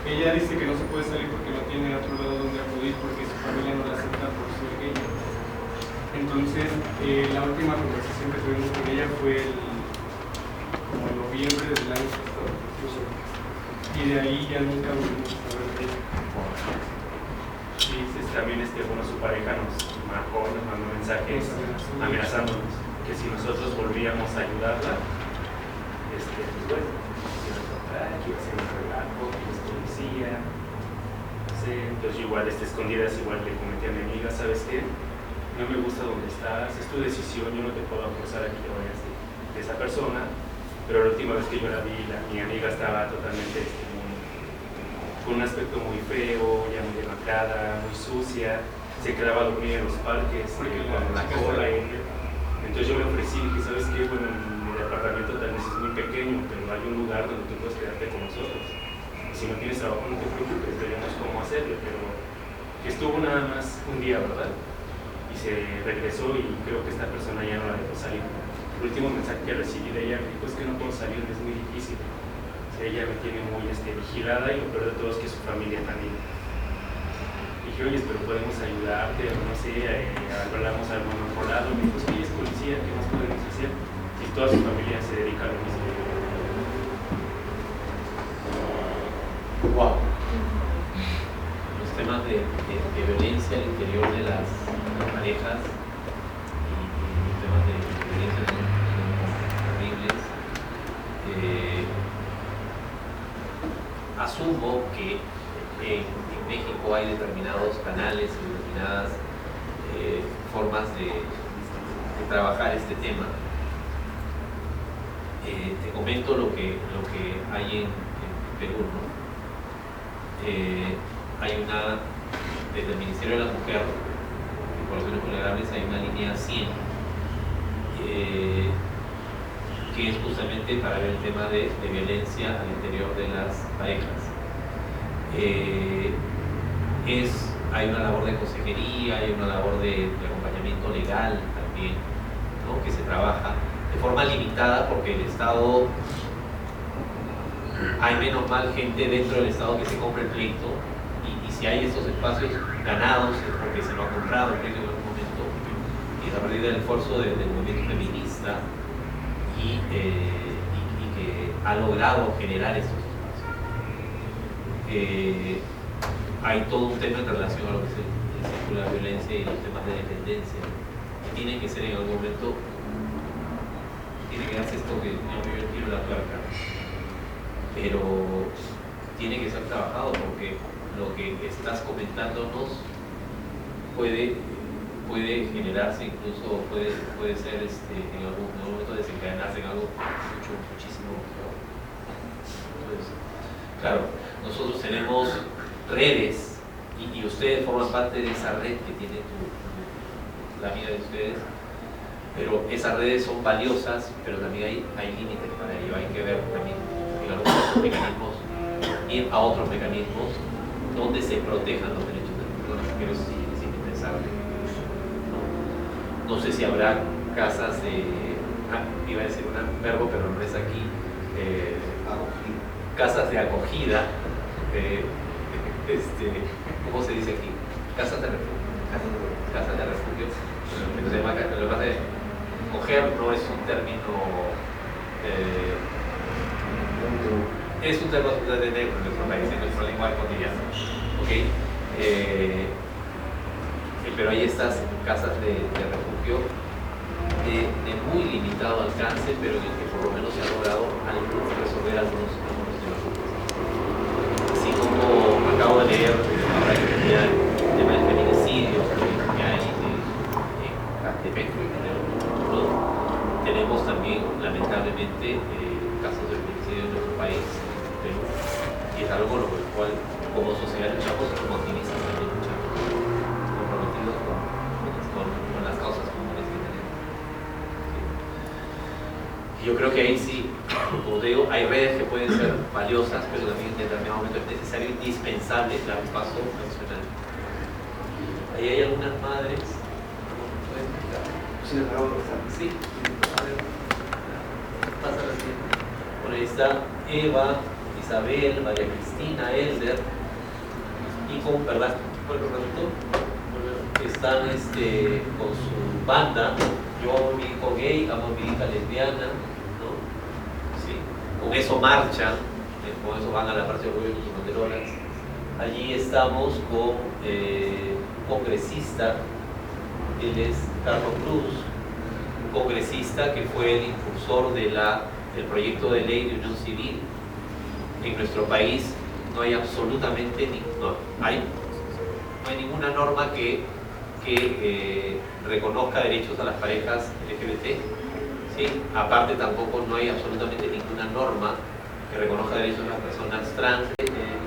Ella dice que no se puede salir porque no tiene otro lado donde acudir porque su familia no la acepta por ser gay. Entonces, la última conversación que tuvimos con ella fue como en noviembre del año pasado, y de ahí ya nunca volvimos a saber de ella. Sí, también su pareja nos marcó, nos mandó mensajes amenazándonos. que si nosotros volvíamos a ayudarla, pues bueno, se iba a encontrar, que iba a ser un relajo, que es policía, no sé. Entonces yo igual, escondidas, igual le comenté a mi amiga, ¿sabes qué? No me gusta donde estás, es tu decisión, yo no te puedo forzar a que te vayas de esa persona, pero la última vez que yo la vi, mi amiga estaba totalmente con un aspecto muy feo, ya muy demacrada, muy sucia, se quedaba a dormir en los parques, con la cola. Entonces yo le ofrecí, dije, ¿sabes qué? Bueno, mi departamento tal vez es muy pequeño, pero hay un lugar donde tú puedes quedarte con nosotros. Y si no tienes trabajo, no te preocupes, veremos cómo hacerlo, pero estuvo nada más un día, ¿verdad? Y se regresó y creo que esta persona ya no la dejó salir. El último mensaje que recibí de ella me dijo, es que no puedo salir, es muy difícil. O sea, ella me tiene muy vigilada y lo peor de todo es que su familia también. Dije, oye, pero podemos ayudarte, o no sé, hablamos a algún otro lado. Me dijo, sí, es policía, ¿qué más podemos hacer? Si toda su familia se dedica a lo mismo. Wow. Los temas de violencia al interior de las parejas y los temas de violencia son terribles. Asumo que en México hay determinados canales y determinadas formas de trabajar este tema. Te comento lo que hay en Perú, ¿no? Hay desde el Ministerio de la Mujer, de Poblaciones Vulnerables, hay una línea 100 que es justamente para ver el tema de violencia al interior de las parejas. Hay una labor de consejería, hay una labor de acompañamiento legal también, ¿no? Que se trabaja de forma limitada porque el Estado, hay menos mal gente dentro del Estado que se compra el pleito y si hay estos espacios ganados es porque se lo ha comprado el pleito en algún momento y es a partir del esfuerzo del movimiento feminista y que ha logrado generar estos espacios. Hay todo un tema en relación a lo que es el círculo de la violencia y los temas de dependencia que tienen que ser en algún momento, tiene que darse esto que yo tiro la tuerca, pero tiene que ser trabajado porque lo que estás comentándonos puede generarse, incluso puede ser en algún momento desencadenarse en algo muchísimo peor. Entonces, claro, nosotros tenemos redes y ustedes forman parte de esa red que tiene la amiga de ustedes, pero esas redes son valiosas, pero también hay límites para ello. Hay que ver también en algunos mecanismos, ir a otros mecanismos donde se protejan los derechos de las personas, pero eso sí es indispensable. No sé si habrá casas iba a decir un verbo, pero no es aquí, casas de acogida, ¿cómo se dice aquí? Casas de refugio. Casas de refugio. Lo que pasa es coger no es un término, es un término de negro en nuestro país, en nuestro lenguaje cotidiano. ¿Okay? Pero hay estas casas de refugio de muy limitado alcance, pero en el que por lo menos se ha logrado resolver algunos temas. Así como acabo de leer ahora que tenía el tema del feminicidio que hay en Catepec, tenemos también lamentablemente casos de feminicidio en nuestro país, Perú, y es algo con lo cual como sociedad luchamos, como activistas también luchamos, comprometidos con las causas comunes que tenemos. ¿Sí? Y yo creo que ahí sí, como digo, hay redes que pueden ser valiosas, pero también en determinado momento es necesario, indispensable, dar un paso nacional. Ahí hay algunas madres. Sí, pasa la siguiente. Por ahí está Eva, Isabel, María Cristina, Elder, y con, ¿verdad? Están con su banda. Yo amo a mi hijo gay, amo a mi hija lesbiana, ¿no? ¿Sí? Con eso marchan, con eso van a la marcha de orgullo de sus banderolas. Allí estamos con un congresista, él es Carlos Cruz, un congresista que fue el impulsor del proyecto de ley de unión civil. En nuestro país no hay absolutamente no hay ninguna norma que reconozca derechos a las parejas LGBT. ¿Sí? Aparte tampoco no hay absolutamente ninguna norma que reconozca derechos a las personas trans.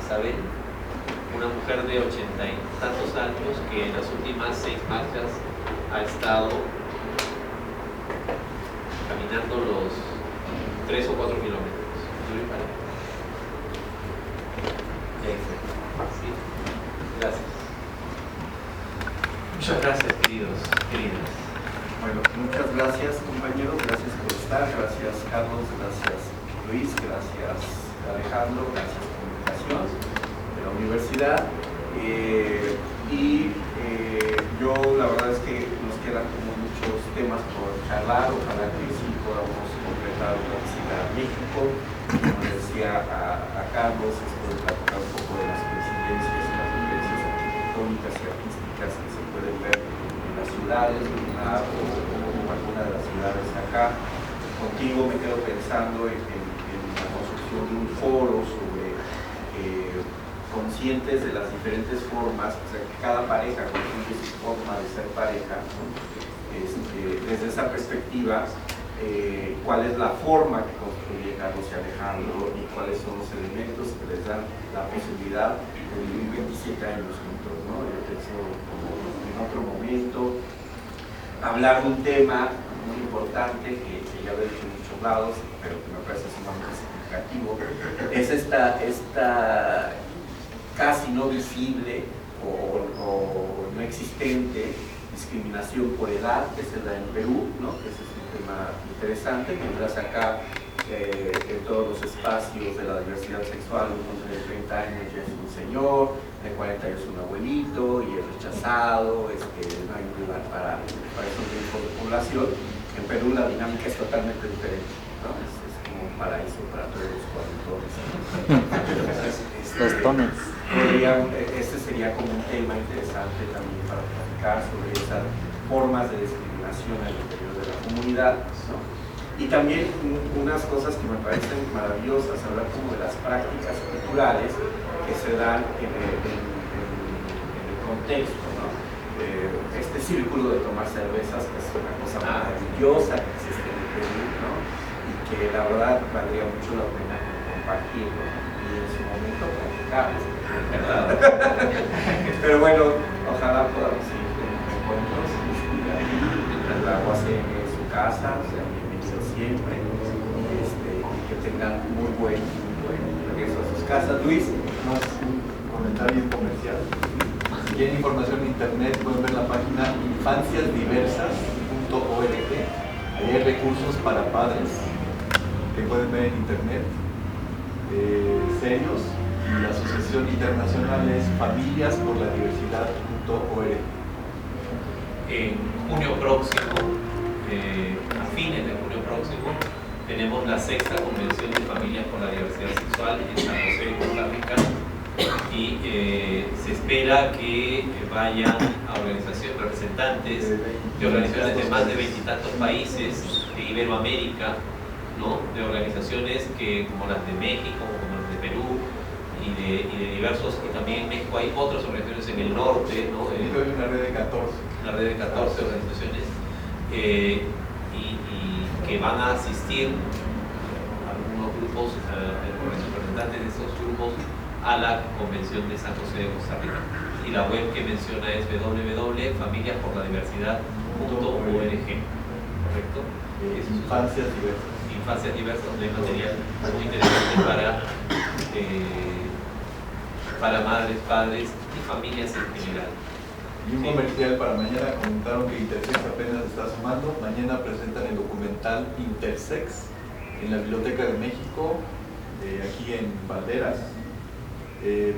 Isabel, una mujer de 80 y tantos años que en las últimas 6 marchas ha estado caminando los 3 o 4 kilómetros. Sí. Gracias. Muchas gracias, queridas. Bueno, muchas gracias, compañeros, gracias por estar, gracias Carlos, gracias Luis, gracias Alejandro, gracias Comunicación de la universidad. Yo la verdad es que nos quedan como muchos temas por charlar, ojalá que sí podamos completar una visita a México. Como decía a Carlos, esto de platicar un poco de las coincidencias, las diferencias arquitectónicas y artísticas que se pueden ver en las ciudades, o alguna de las ciudades acá. Contigo me quedo pensando en la construcción de un foro sobre conscientes de las diferentes formas, o sea, que cada pareja construye su forma de ser pareja, ¿no? Desde esa perspectiva, cuál es la forma que construye Carlos y Alejandro y cuáles son los elementos que les dan la posibilidad de vivir 27 años juntos, ¿no? Yo pienso como en otro momento hablar de un tema muy importante que ya lo he dicho en muchos lados, pero que me parece sumamente significativo, es esta casi no visible o no existente discriminación por edad que se da en Perú, ¿no? Que ese es un tema interesante, mientras acá en todos los espacios de la diversidad sexual un hombre de 30 años ya es un señor, de 40 años es un abuelito y es rechazado, no hay un lugar para esos grupos de población. En Perú la dinámica es totalmente diferente, ¿no? Es como un paraíso para todos los cuarentones. Los tones. Este sería como un tema interesante también para platicar sobre esas formas de discriminación al interior de la comunidad, ¿no? Y también unas cosas que me parecen maravillosas, hablar como de las prácticas culturales que se dan en el contexto, ¿no? Este círculo de tomar cervezas, que es una cosa maravillosa que existe en el Perú, ¿no? Y que la verdad valdría mucho la pena compartirlo y en su momento practicarlo. Pero bueno, ojalá podamos ir con encuentros. El agua en su casa, o sea, bienvenidos siempre, y que tengan muy buen regreso a sus casas. Luis, Más un comentario comercial. Si quieren información en internet pueden ver la página infanciasdiversas.org. Ahí hay recursos para padres que pueden ver en internet, serios, y la asociación internacional es familiasporladiversidad.org. En junio próximo, a fines de junio próximo, tenemos la 6ª Convención de Familias por la Diversidad Sexual en San José, Costa Rica, y se espera que vayan a representantes de organizaciones de más de 20 y tantos países de Iberoamérica, ¿no? De organizaciones como las de México, como las de Perú, y de diversos, y también en México hay otras organizaciones en el norte, ¿no? Hay una red de 14. Una red de 14 organizaciones y que van a asistir algunos grupos, representantes de esos grupos a la Convención de San José de Costa Rica. Y la web que menciona es www.familiasporladiversidad.org, ¿correcto? Infancias diversas. Infancias diversas, donde hay material muy interesante para madres, padres y familias en general. Y un comercial para mañana. Comentaron que Intersex apenas está sumando. Mañana presentan el documental Intersex en la Biblioteca de México, aquí en Valderas,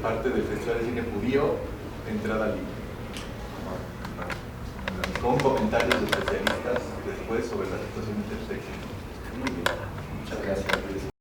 parte del Festival de Cine Judío, entrada libre. Con comentarios de especialistas después sobre la situación intersex. muy bien. Muchas gracias, Luis.